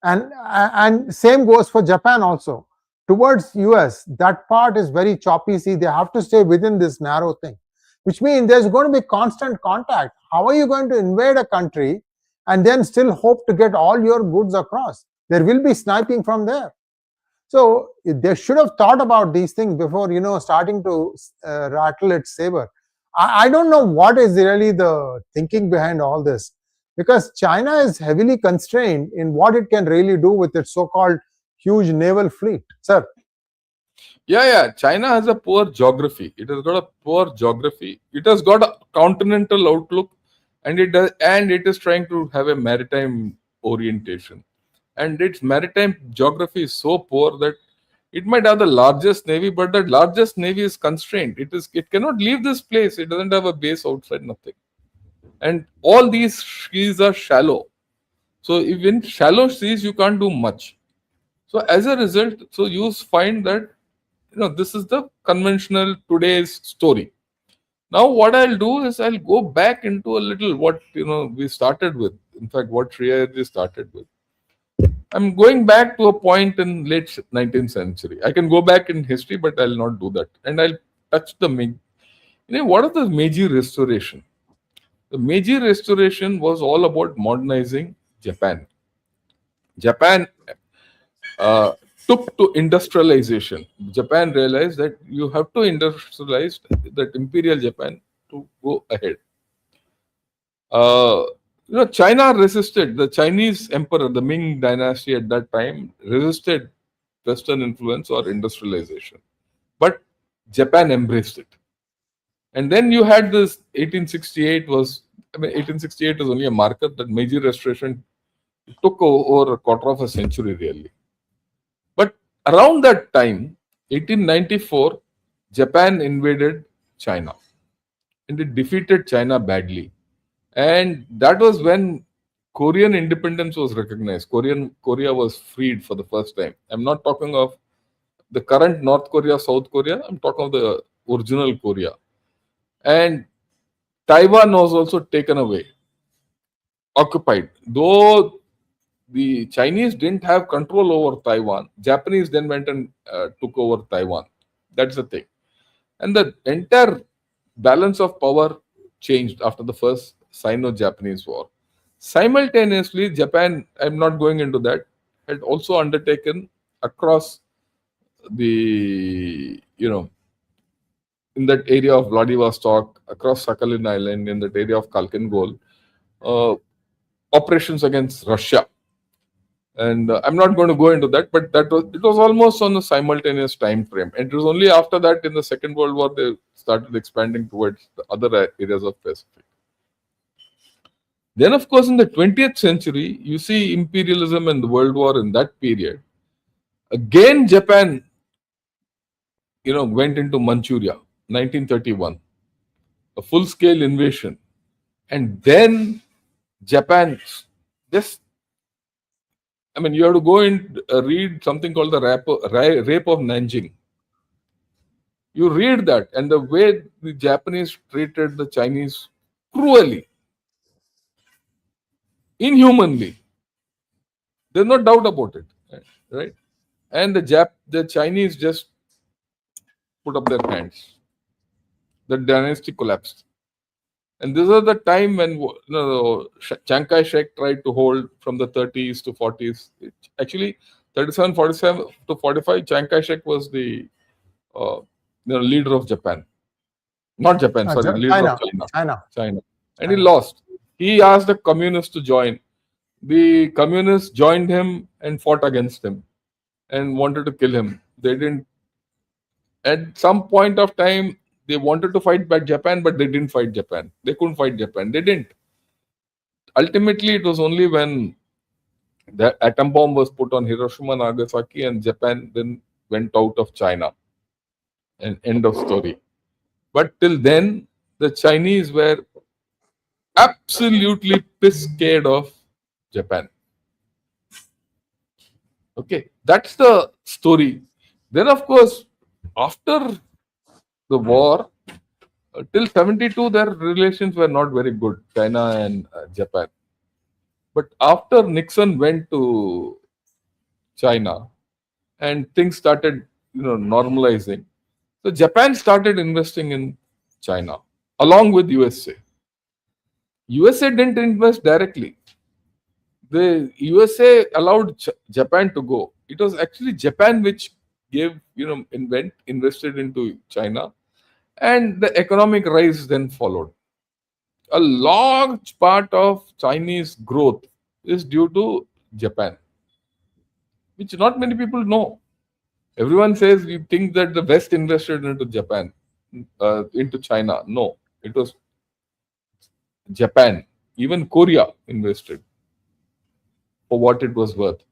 And same goes for Japan also. Towards US, that part is very choppy sea. They have to stay within this narrow thing, which means there's going to be constant contact. How are you going to invade a country and then still hope to get all your goods across? There will be sniping from there. So they should have thought about these things before, starting to rattle its saber. I don't know what is really the thinking behind all this, because China is heavily constrained in what it can really do with its so-called huge naval fleet. Sir? Yeah. China has a poor geography. It has got a poor geography. It has got a continental outlook, and it is trying to have a maritime orientation. And its maritime geography is so poor that it might have the largest navy, but that largest navy is constrained. It cannot leave this place. It doesn't have a base outside, nothing. And all these seas are shallow. So if in shallow seas, you can't do much. So as a result, so you find that this is the conventional today's story. Now what I'll do is I'll go back into a little what we started with. In fact, what Shreya started with. I'm going back to a point in late 19th century. I can go back in history, but I'll not do that. And I'll touch the what is the Meiji Restoration? The Meiji Restoration was all about modernizing Japan. Japan uh, took to industrialization. Japan realized that you have to industrialize that imperial Japan to go ahead. Uh, China resisted. The Chinese emperor, the Ming dynasty at that time, resisted Western influence or industrialization. But Japan embraced it. And then you had this 1868 was, 1868 is only a marker that Meiji Restoration took over a quarter of a century really. But around that time, 1894, Japan invaded China and it defeated China badly. And that was when Korean independence was recognized. Korea was freed for the first time. I'm not talking of the current North Korea, South Korea. I'm talking of the original Korea. And Taiwan was also taken away, occupied. Though the Chinese didn't have control over Taiwan, Japanese then went and took over Taiwan. That's the thing. And the entire balance of power changed after the first Sino-Japanese war. Simultaneously, Japan, I'm not going into that, had also undertaken across the, in that area of Vladivostok, across Sakhalin Island, in that area of Kalkingol, operations against Russia. And I'm not going to go into that, but it was almost on a simultaneous time frame. And it was only after that, in the Second World War, they started expanding towards the other areas of Pacific. Then, of course, in the 20th century, you see imperialism and the World War in that period. Again, Japan, went into Manchuria, 1931, a full-scale invasion. And then Japan just, you have to go and read something called the Rape of Nanjing. You read that, and the way the Japanese treated the Chinese cruelly, inhumanly. There's no doubt about it, right? And the Chinese just put up their hands. The dynasty collapsed. And this is the time when Chiang Kai-shek tried to hold from the 30s to 40s. Actually, 37, 47 to 45, Chiang Kai-shek was the leader of Japan. Not Japan, sorry, leader of China. And he lost. He asked the communists to join. The communists joined him and fought against him and wanted to kill him. They didn't. At some point of time, they wanted to fight back Japan, but they didn't fight Japan. They couldn't fight Japan. They didn't. Ultimately, it was only when the atom bomb was put on Hiroshima and Nagasaki and Japan then went out of China. And end of story. But till then, the Chinese were absolutely piss scared of Japan. Okay, that's the story. Then, of course, after the war, till 72, their relations were not very good, China and Japan. But after Nixon went to China and things started, normalizing, so Japan started investing in China along with USA. USA didn't invest directly. The USA allowed Japan to go. It was actually Japan which invested into China, and the economic rise then followed. A large part of Chinese growth is due to Japan, which not many people know. Everyone says you think that the West invested into Japan, into China. No, it was Japan. Even Korea invested for what it was worth.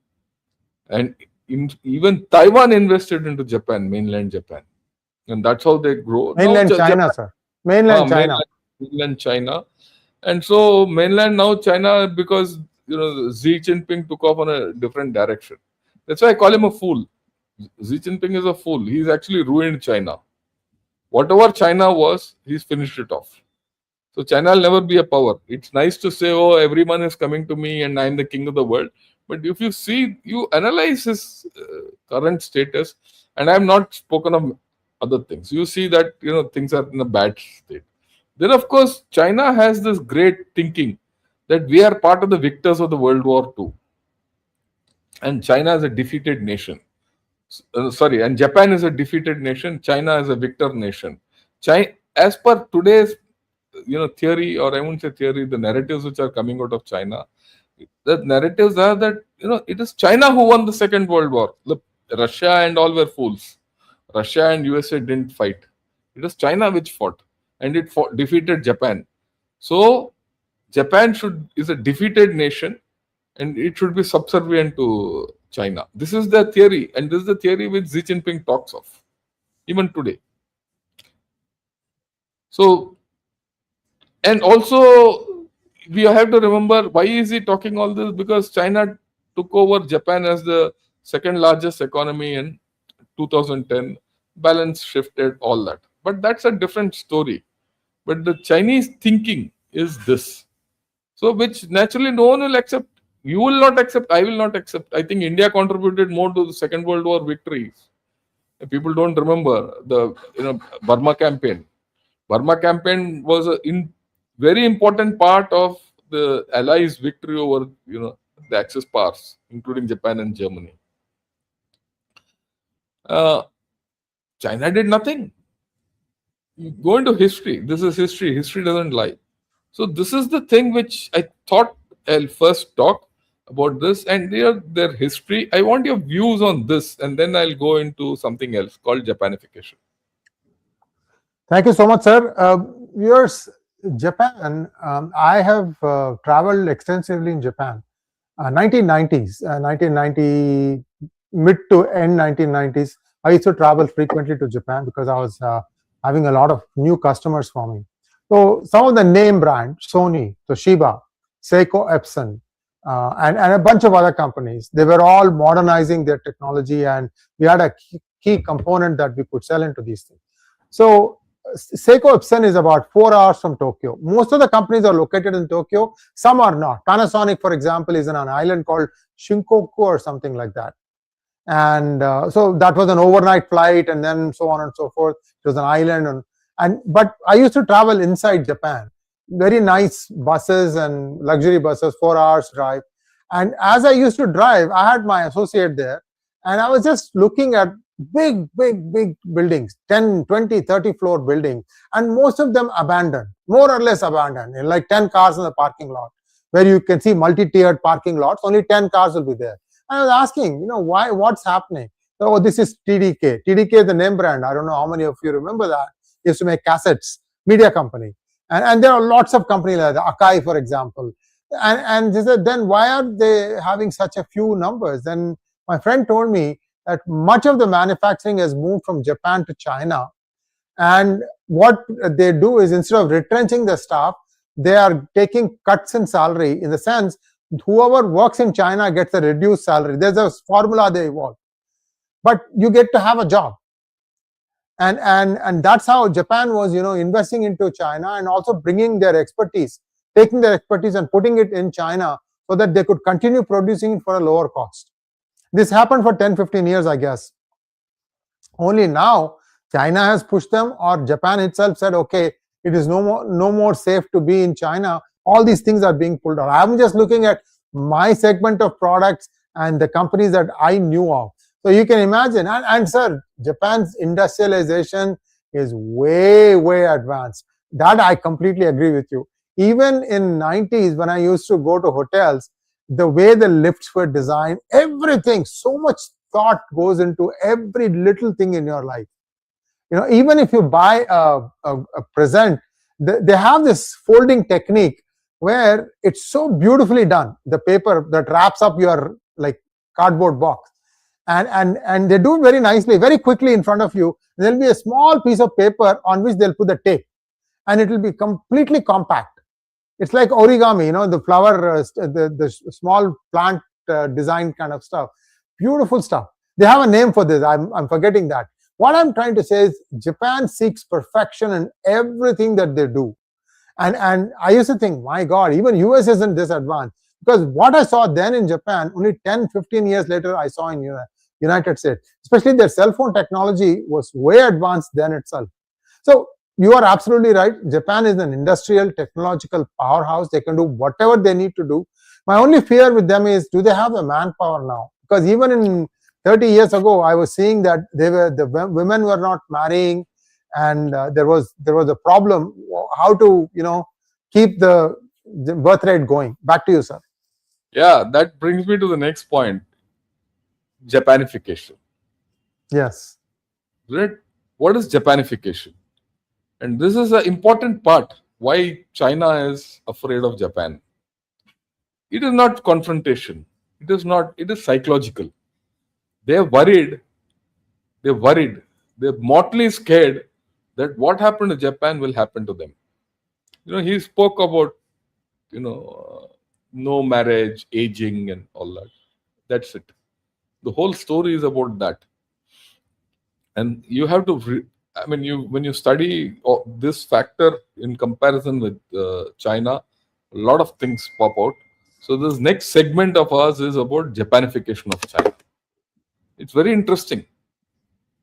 And even Taiwan invested into Japan, mainland Japan. And that's how they grow. Mainland China, sir. Mainland China. Mainland China. And so mainland now China, because Xi Jinping took off on a different direction. That's why I call him a fool. Xi Jinping is a fool. He's actually ruined China. Whatever China was, he's finished it off. So China will never be a power. It's nice to say, oh, everyone is coming to me and I'm the king of the world. But if you see, you analyze his current status, and I have not spoken of other things. You see that things are in a bad state. Then, of course, China has this great thinking that we are part of the victors of the World War II, and China is a defeated nation. Sorry, and Japan is a defeated nation. China is a victor nation. China, as per today's theory, or I won't say theory, the narratives which are coming out of China, the narratives are that it is China who won the Second World War. Look, Russia and all were fools. Russia and USA didn't fight. It was China which fought, and it defeated Japan. So Japan is a defeated nation, and it should be subservient to China. This is the theory, and this is the theory which Xi Jinping talks of, even today. So, and also we have to remember, why is he talking all this? Because China took over Japan as the second largest economy in 2010. Balance shifted, all that. But that's a different story. But the Chinese thinking is this. So, which naturally no one will accept. You will not accept, I will not accept. I think India contributed more to the Second World War victories. People don't remember the Burma campaign. Burma campaign was a very important part of the Allies' victory over the Axis powers, including Japan and Germany. China did nothing. You go into history. This is history. History doesn't lie. So this is the thing which I thought I'll first talk about this, and their history. I want your views on this, and then I'll go into something else called Japanification. Thank you so much, sir. Viewers, Japan, I have traveled extensively in Japan. 1990s, 1990, mid to end 1990s, I used to travel frequently to Japan because I was having a lot of new customers for me. So some of the name brands, Sony, Toshiba, Seiko Epson, and a bunch of other companies, they were all modernizing their technology, and we had a key component that we could sell into these things. So Seiko Epson is about 4 hours from Tokyo. Most of the companies are located in Tokyo. Some are not. Panasonic, for example, is on an island called Shinkoku or something like that. And so that was an overnight flight, and then so on and so forth. It was an island, but I used to travel inside Japan. Very nice buses and luxury buses, 4 hours drive. And as I used to drive, I had my associate there, and I was just looking at big buildings, 10, 20, 30 floor buildings, and most of them abandoned, more or less abandoned, like 10 cars in the parking lot, where you can see multi-tiered parking lots, only 10 cars will be there. And I was asking, why, what's happening? Oh, this is TDK. TDK, the name brand. I don't know how many of you remember that. It used to make cassettes, media company. And there are lots of companies like that, Akai, for example. And they said, then why are they having such a few numbers? Then my friend told me that much of the manufacturing has moved from Japan to China. And what they do is, instead of retrenching the staff, they are taking cuts in salary, in the sense, whoever works in China gets a reduced salary. There's a formula they evolved. But you get to have a job. And that's how Japan was, investing into China, and also bringing their expertise, taking their expertise and putting it in China so that they could continue producing it for a lower cost. This happened for 10, 15 years, I guess. Only now China has pushed them, or Japan itself said, okay, it is no more safe to be in China. All these things are being pulled out. I'm just looking at my segment of products and the companies that I knew of. So you can imagine, and sir, Japan's industrialization is way advanced. That I completely agree with you. Even in 90s, when I used to go to hotels, the way the lifts were designed, everything, so much thought goes into every little thing in your life. Even if you buy a present, they have this folding technique where it's so beautifully done. The paper that wraps up your cardboard box. And they do it very nicely, very quickly in front of you. There'll be a small piece of paper on which they'll put the tape, and it will be completely compact. It's like origami, the flower, the small plant design kind of stuff. Beautiful stuff. They have a name for this. I'm forgetting that. What I'm trying to say is, Japan seeks perfection in everything that they do. And I used to think, my God, even US isn't this advanced. Because what I saw then in Japan, only 10, 15 years later, I saw in United States. Especially their cell phone technology was way advanced then itself. So you are absolutely right. Japan is an industrial technological powerhouse. They can do whatever they need to do. My only fear with them is, do they have the manpower now? Because even in 30 years ago, I was seeing that the women were not marrying, and there was a problem how to keep the birth rate going. Back to you, sir. Yeah, that brings me to the next point: Japanification. Yes. Right? What is Japanification? And this is an important part why China is afraid of Japan. It is not confrontation. It is not. It is psychological. They are worried. They're worried. They're mortally scared that what happened to Japan will happen to them. He spoke about no marriage, aging, and all that. That's it. The whole story is about that. And you have to. When you study this factor in comparison with China, a lot of things pop out. So this next segment of ours is about Japanification of China. It's very interesting.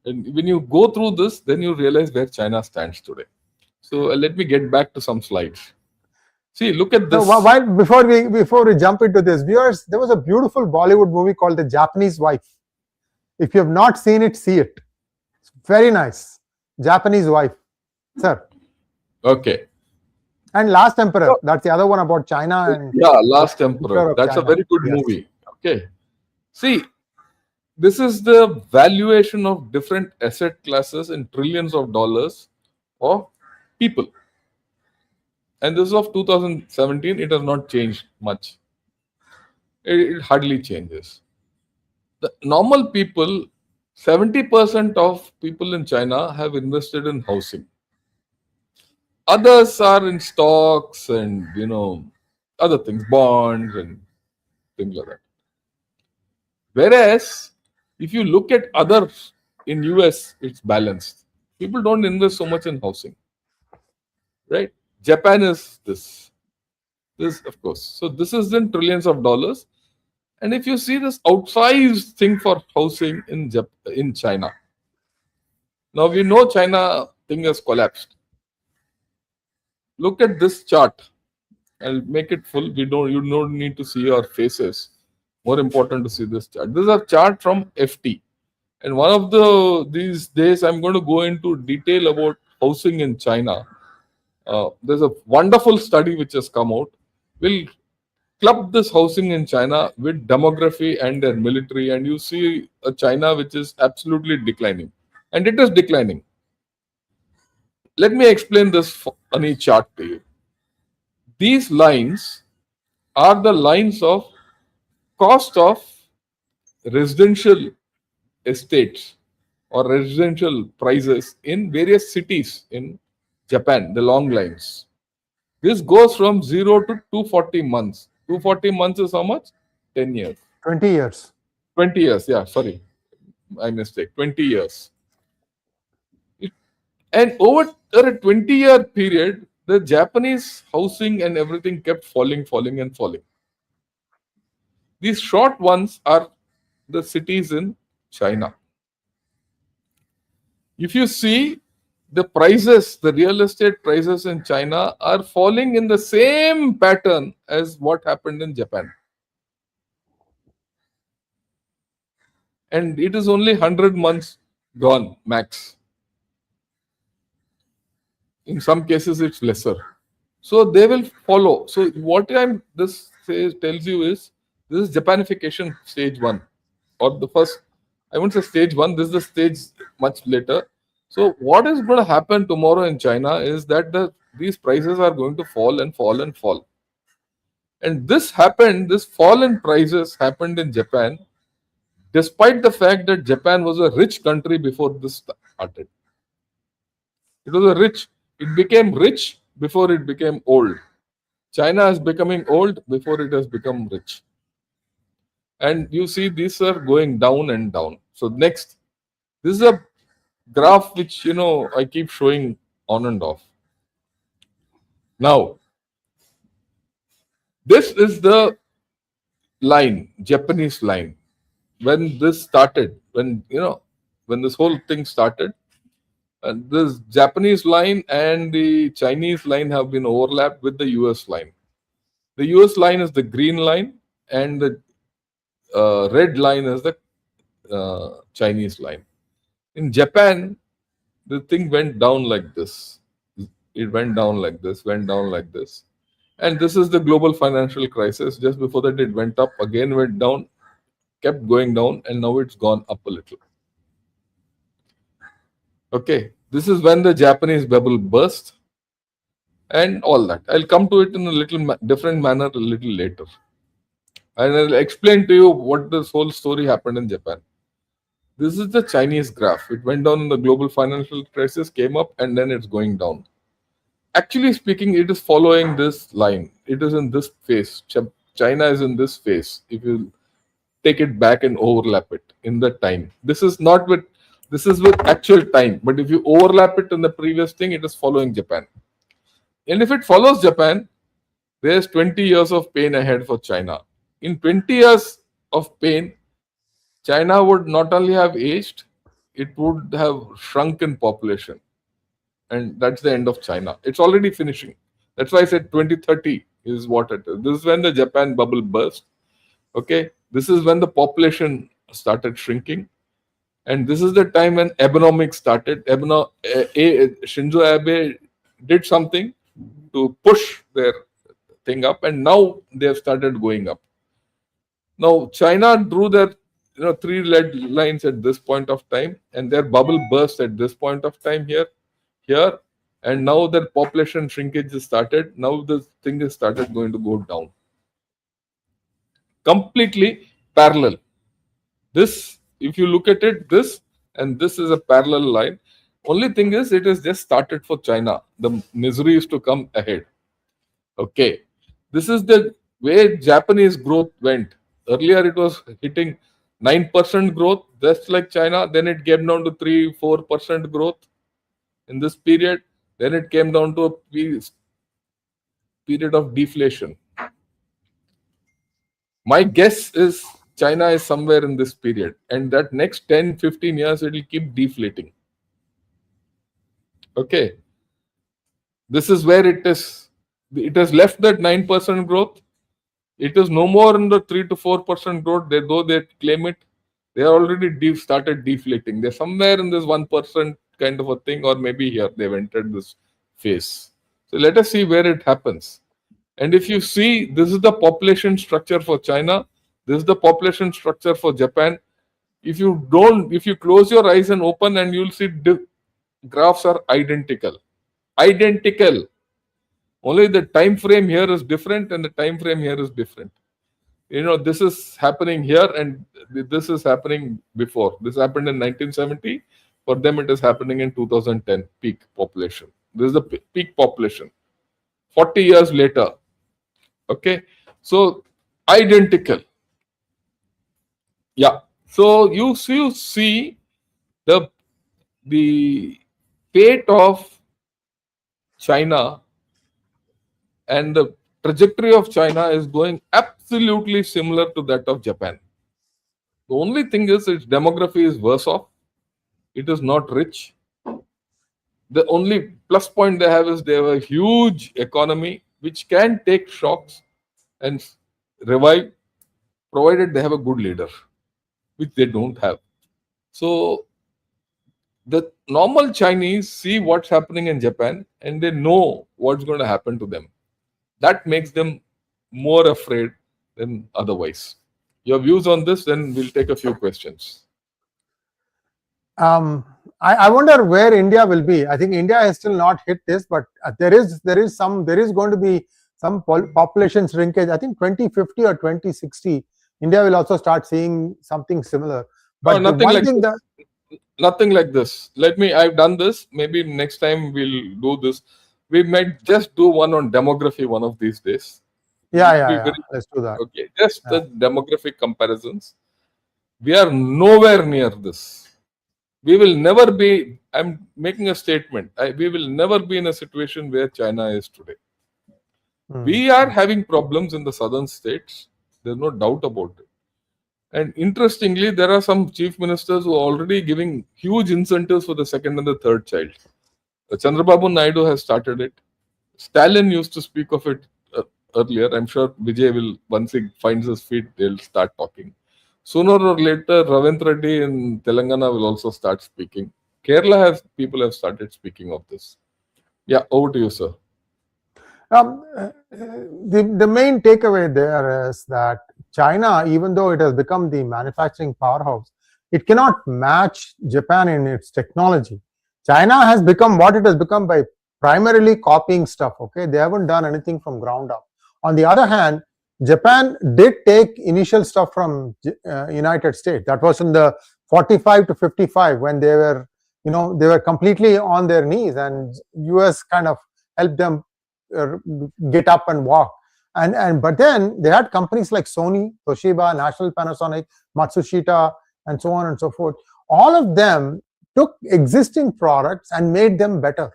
And when you go through this, then you realize where China stands today. So let me get back to some slides. See, look at this. While before we jump into this, viewers, there was a beautiful Bollywood movie called The Japanese Wife. If you have not seen it, see it. It's very nice. Japanese Wife, sir. Okay. And Last Emperor. That's the other one about China. And yeah, Last Emperor. That's China. A very good movie. Okay. See, this is the valuation of different asset classes in trillions of dollars of people. And this is of 2017. It has not changed much. It hardly changes. The normal people, 70% of people in China have invested in housing. Others are in stocks and other things, bonds and things like that. Whereas if you look at others in US, it's balanced. People don't invest so much in housing, right? Japan is this of course. So this is in trillions of dollars. And if you see this outsized thing for housing in China, now we know China thing has collapsed. Look at this chart. I'll make it full. You don't need to see our faces. More important to see this chart. This is a chart from FT. And one of these days, I'm going to go into detail about housing in China. There's a wonderful study which has come out. We'll club this housing in China with demography and their military, and you see a China which is absolutely declining. And it is declining. Let me explain this on a chart to you. These lines are the lines of cost of residential estates or residential prices in various cities in Japan, the long lines. This goes from 0 to 240 months. 240 months is how much? 10 years. 20 years. 20 years, yeah, sorry. My mistake. 20 years. And over a 20-year period, the Japanese housing and everything kept falling. These short ones are the cities in China. If you see the prices, the real estate prices in China are falling in the same pattern as what happened in Japan. And it is only 100 months gone, max. In some cases, it's lesser. So they will follow. So what this tells you is, this is Japanification stage 1. Or the first, I won't say stage 1, this is the stage much later. So what is going to happen tomorrow in China is that these prices are going to fall and fall and fall. And this fall in prices happened in Japan, despite the fact that Japan was a rich country before this started. It became rich before it became old. China is becoming old before it has become rich. And you see these are going down and down. So next, this is a graph which I keep showing on and off. Now, this is the line, Japanese line, when this started, when this whole thing started, this Japanese line and the Chinese line have been overlapped with the US line. The US line is the green line, and the red line is the Chinese line. In Japan, the thing went down like this. It went down like this, went down like this. And this is the global financial crisis. Just before that, it went up, again went down, kept going down, and now it's gone up a little. Okay, this is when the Japanese bubble burst and all that. I'll come to it in a little different manner a little later. And I'll explain to you what this whole story happened in Japan. This is the Chinese graph. It went down in the global financial crisis, came up, and then it's going down. Actually speaking, it is following this line. It is in this phase. China is in this phase. If you take it back and overlap it in the time, this is with actual time. But if you overlap it in the previous thing, it is following Japan. And if it follows Japan, there's 20 years of pain ahead for China. In 20 years of pain, China would not only have aged, it would have shrunk in population. And that's the end of China. It's already finishing. That's why I said 2030 is what it is. This is when the Japan bubble burst. Okay. This is when the population started shrinking. And this is the time when Abenomics started. Shinzo Abe did something to push their thing up, and now they have started going up. Now, China drew their three red lines at this point of time, and their bubble burst at this point of time here, and now their population shrinkage has started. Now this thing has started going to go down. Completely parallel. This, if you look at it, this and this is a parallel line. Only thing is, it has just started for China. The misery is to come ahead. Okay. This is the way Japanese growth went. Earlier, it was hitting 9% growth, just like China. Then it came down to 3-4% growth in this period. Then it came down to a period of deflation. My guess is China is somewhere in this period, and that next 10-15 years, it will keep deflating. Okay. This is where it is. It has left that 9% growth. It is no more in the 3 to 4% growth. Though they claim it, they are already started deflating. They're somewhere in this 1% kind of a thing, or maybe here they've entered this phase. So let us see where it happens. And if you see, this is the population structure for China. This is the population structure for Japan. If you close your eyes and open, and you'll see graphs are identical. Identical. Only the time frame here is different, and the time frame here is different. This is happening here, and this is happening before. This happened in 1970. For them, it is happening in 2010, peak population. This is the peak population. 40 years later. Okay. So, identical. Yeah. So, you see the fate of China and the trajectory of China is going absolutely similar to that of Japan. The only thing is, its demography is worse off. It is not rich. The only plus point they have is they have a huge economy which can take shocks and revive, provided they have a good leader, which they don't have. So, the normal Chinese see what's happening in Japan, and they know what's going to happen to them. That makes them more afraid than otherwise. Your views on this, then we'll take a few questions. I wonder where India will be. I think India has still not hit this, but there is going to be some population shrinkage. I think 2050 or 2060, India will also start seeing something similar. But nothing like this. I've done this. Maybe next time we'll do this. We might just do one on demography one of these days. Yeah. Let's do that. Okay, just the demographic comparisons. We are nowhere near this. We will never be, I'm making a statement, we will never be in a situation where China is today. We are having problems in the southern states. There's no doubt about it. And interestingly, there are some chief ministers who are already giving huge incentives for the second and the third child. Chandrababu Naidu has started it. Stalin used to speak of it earlier. I'm sure Vijay will, once he finds his feet, they'll start talking. Sooner or later, Ravindra Reddy in Telangana will also start speaking. People have started speaking of this. Yeah, over to you, sir. The main takeaway there is that China, even though it has become the manufacturing powerhouse, it cannot match Japan in its technology. China has become what it has become by primarily copying stuff. Okay, they haven't done anything from ground up. On the other hand, Japan did take initial stuff from United States. That was in the 45 to 55 when they were, they were completely on their knees, and US kind of helped them get up and walk. But then they had companies like Sony, Toshiba, National Panasonic, Matsushita, and so on and so forth. All of them took existing products and made them better.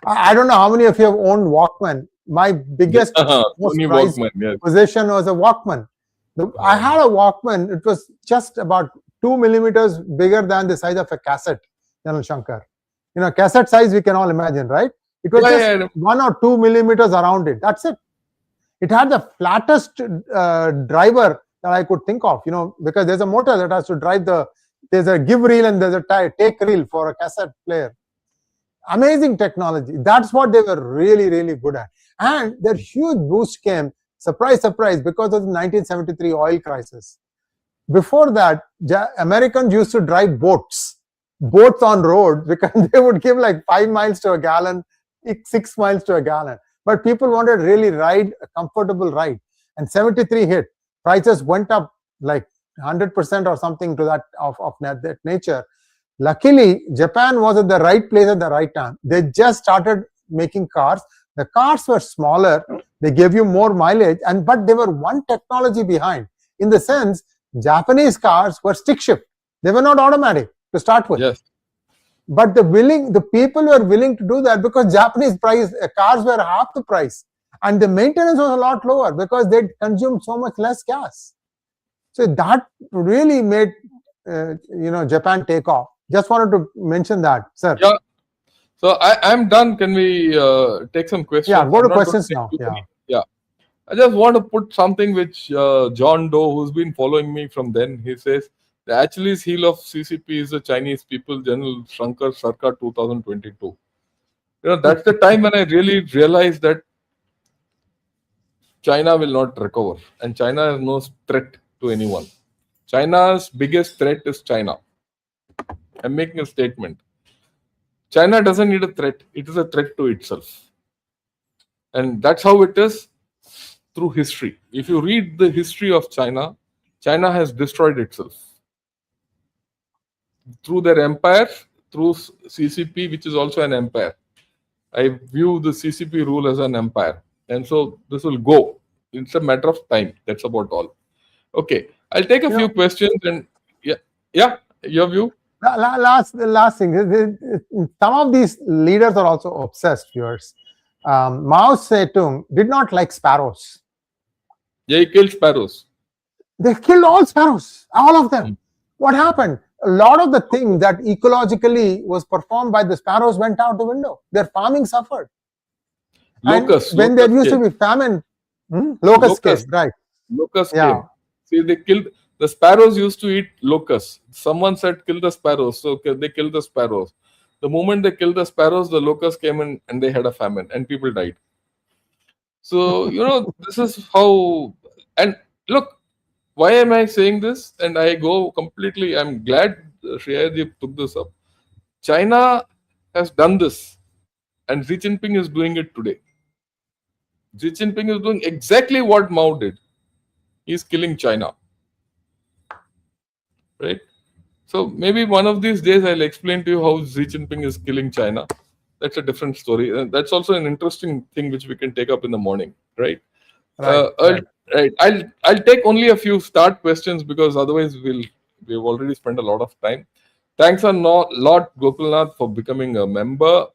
I don't know how many of you have owned Walkman. My biggest most prized possession was a Walkman. I had a Walkman. It was just about 2 millimeters bigger than the size of a cassette, General Shankar. Cassette size we can all imagine, right? It was just 1 or 2 millimeters around it. That's it. It had the flattest driver that I could think of, because there's a motor that has to drive there's a give reel and there's a take reel for a cassette player. Amazing technology. That's what they were really, really good at. And their huge boost came, surprise, surprise, because of the 1973 oil crisis. Before that, Americans used to drive boats on roads because they would give like 5 miles to a gallon, 6 miles to a gallon. But people wanted to really ride a comfortable ride. And 73 hit. Prices went up like 100% or something to that of that nature. Luckily, Japan was at the right place at the right time. They just started making cars. The cars were smaller. They gave you more mileage, but they were one technology behind. In the sense, Japanese cars were stick shift. They were not automatic to start with. Yes. But the people were willing to do that because Japanese cars were half the price. And the maintenance was a lot lower because they consumed so much less gas. So that really made Japan take off. Just wanted to mention that, sir. Yeah. So I'm done. Can we take some questions? Yeah, go to questions now. Yeah. I just want to put something which John Doe, who's been following me from then, he says, the Achilles heel of CCP is the Chinese people, General Shankar Sarkar 2022. That's the time when I really realized that China will not recover. And China has no threat to anyone. China's biggest threat is China. I'm making a statement. China doesn't need a threat. It is a threat to itself. And that's how it is through history. If you read the history of China, China has destroyed itself. Through their empire, through CCP, which is also an empire. I view the CCP rule as an empire. And so this will go. It's a matter of time. That's about all. Okay. I'll take a few questions and yeah, your view. Last thing, some of these leaders are also obsessed, viewers. Mao Zedong did not like sparrows. Yeah, he killed sparrows. They killed all sparrows, all of them. What happened? A lot of the things that ecologically was performed by the sparrows went out the window. Their farming suffered. Locusts. When there used to be famine, locust came, right? Locust came. See, they killed. The sparrows used to eat locusts. Someone said, kill the sparrows. So they killed the sparrows. The moment they killed the sparrows, the locusts came in and they had a famine and people died. So, this is how... And look, why am I saying this? And I go completely... I'm glad Shreyadeep took this up. China has done this. And Xi Jinping is doing it today. Xi Jinping is doing exactly what Mao did. He's killing China. Right? So maybe one of these days I'll explain to you how Xi Jinping is killing China. That's a different story. And that's also an interesting thing which we can take up in the morning. Right? Right. I'll take only a few start questions because otherwise we've already spent a lot of time. Thanks a lot, Gopalnath, for becoming a member.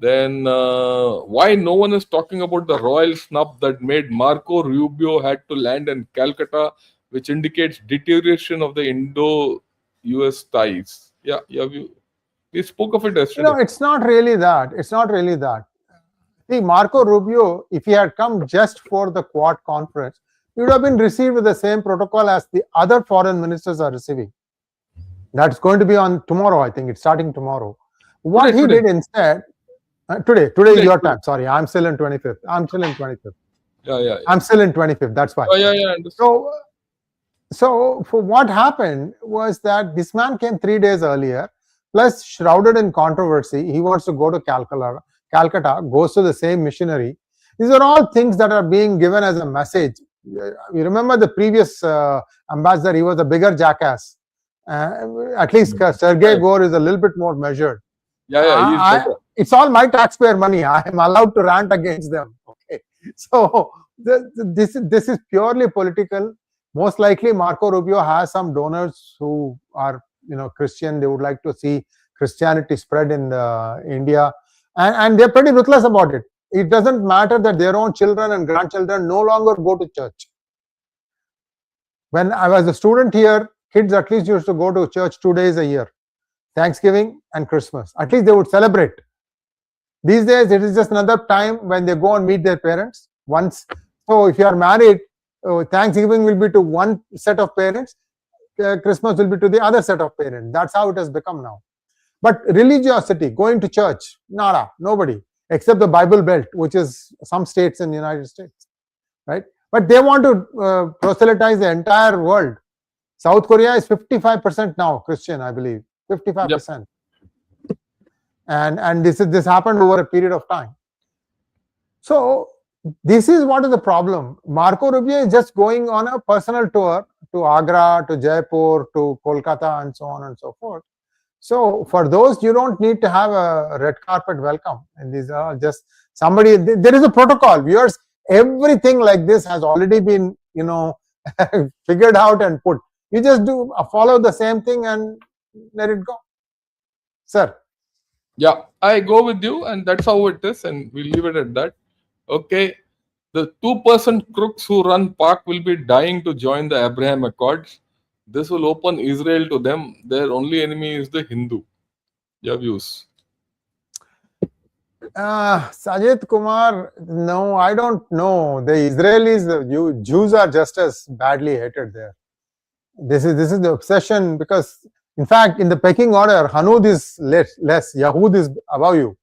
Then why no one is talking about the royal snub that made Marco Rubio had to land in Calcutta, which indicates deterioration of the Indo-US ties. Yeah, yeah, we spoke of it yesterday. It's not really that. It's not really that. See, Marco Rubio, if he had come just for the Quad conference, he would have been received with the same protocol as the other foreign ministers are receiving. That's going to be on tomorrow, I think. It's starting tomorrow. What he did instead, today your time. Sorry, I'm still in 25th. I'm still in 25th. Yeah. I'm still in 25th. That's why. Yeah. So for what happened was that this man came 3 days earlier, plus shrouded in controversy. He wants to go to Calcutta, goes to the same missionary. These are all things that are being given as a message. You remember the previous ambassador, he was a bigger jackass. At least Sergei Gore is a little bit more measured. Yeah, it's all my taxpayer money. I am allowed to rant against them. Okay, so this is purely political. Most likely, Marco Rubio has some donors who are Christian. They would like to see Christianity spread in India, and they're pretty ruthless about it. It doesn't matter that their own children and grandchildren no longer go to church. When I was a student here, kids at least used to go to church 2 days a year, Thanksgiving and Christmas. At least they would celebrate. These days, it is just another time when they go and meet their parents once. So if you are married, Thanksgiving will be to one set of parents, Christmas will be to the other set of parents. That's how it has become now. But religiosity, going to church, nobody, except the Bible Belt, which is some states in the United States, right? But they want to proselytize the entire world. South Korea is 55% now Christian, I believe, 55%. Yep. And this happened over a period of time. So this is what is the problem. Marco Rubio is just going on a personal tour to Agra, to Jaipur, to Kolkata, and so on and so forth. So for those, you don't need to have a red carpet welcome. And these are just somebody, there is a protocol. Viewers, everything like this has already been, figured out and put. You just follow the same thing and let it go. Sir. Yeah, I go with you, and that's how it is, and we'll leave it at that. Okay, the 2% crooks who run Pak will be dying to join the Abraham Accords. This will open Israel to them. Their only enemy is the Hindu. Your views? Sajid Kumar, no, I don't know. The Israelis, the Jews are just as badly hated there. This is the obsession, because in fact, in the pecking order, Hanud is less, Yahud is above you.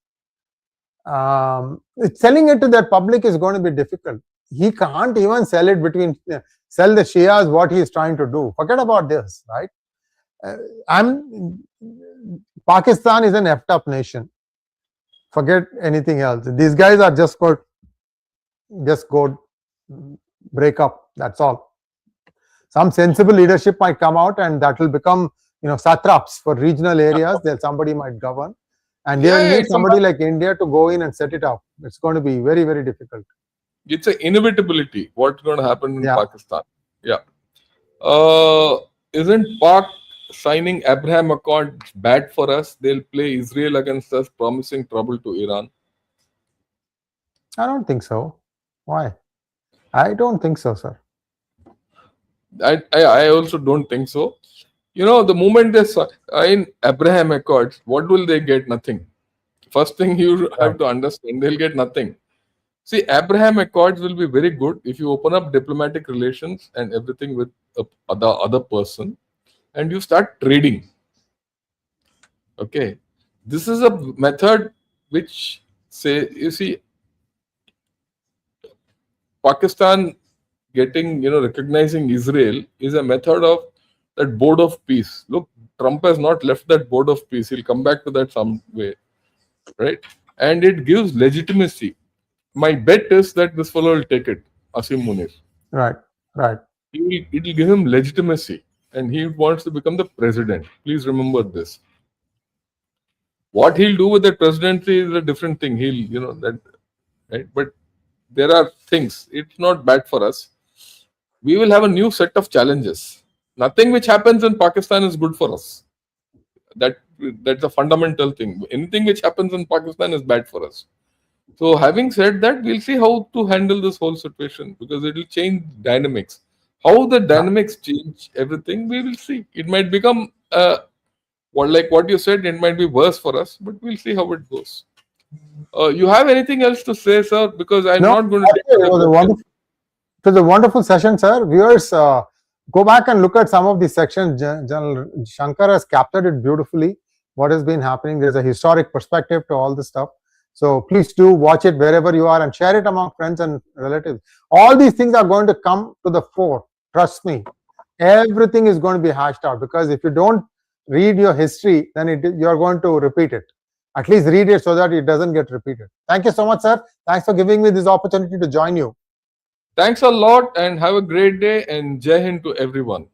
Selling it to that public is going to be difficult. He can't even sell it sell the Shias what he is trying to do. Forget about this, right? Pakistan is an effed up nation. Forget anything else. These guys are just go break up. That's all. Some sensible leadership might come out, and that will become, satraps for regional areas that somebody might govern. And they will need somebody like India to go in and set it up. It's going to be very, very difficult. It's an inevitability. What's going to happen in Pakistan? Yeah. Isn't Pak signing Abraham Accord bad for us? They'll play Israel against us, promising trouble to Iran. I don't think so. Why? I don't think so, sir. I also don't think so. The moment they sign Abraham Accords, what will they get? Nothing. First thing you have to understand, they'll get nothing. See, Abraham Accords will be very good if you open up diplomatic relations and everything with the other person, and you start trading. Okay, this is a method which Pakistan getting recognizing Israel is a method of that board of peace. Look, Trump has not left that board of peace. He'll come back to that some way, right? And it gives legitimacy. My bet is that this fellow will take it, Asim Munir. Right. It will give him legitimacy, and he wants to become the president. Please remember this. What he'll do with the presidency is a different thing. He'll, that, right? But there are things. It's not bad for us. We will have a new set of challenges. Nothing which happens in Pakistan is good for us. That That's a fundamental thing. Anything which happens in Pakistan is bad for us. So having said that, we'll see how to handle this whole situation, because it will change dynamics. How the dynamics change everything, we will see. It might become like what you said, it might be worse for us, but we'll see how it goes. You have anything else to say, sir? Because I'm No, not going to take it was a wonderful. It was a wonderful session, sir. Viewers, go back and look at some of these sections. General Shankar has captured it beautifully. What has been happening? There's a historic perspective to all this stuff. So please do watch it wherever you are and share it among friends and relatives. All these things are going to come to the fore. Trust me. Everything is going to be hashed out, because if you don't read your history, then you're going to repeat it. At least read it so that it doesn't get repeated. Thank you so much, sir. Thanks for giving me this opportunity to join you. Thanks a lot, and have a great day, and Jai Hind to everyone.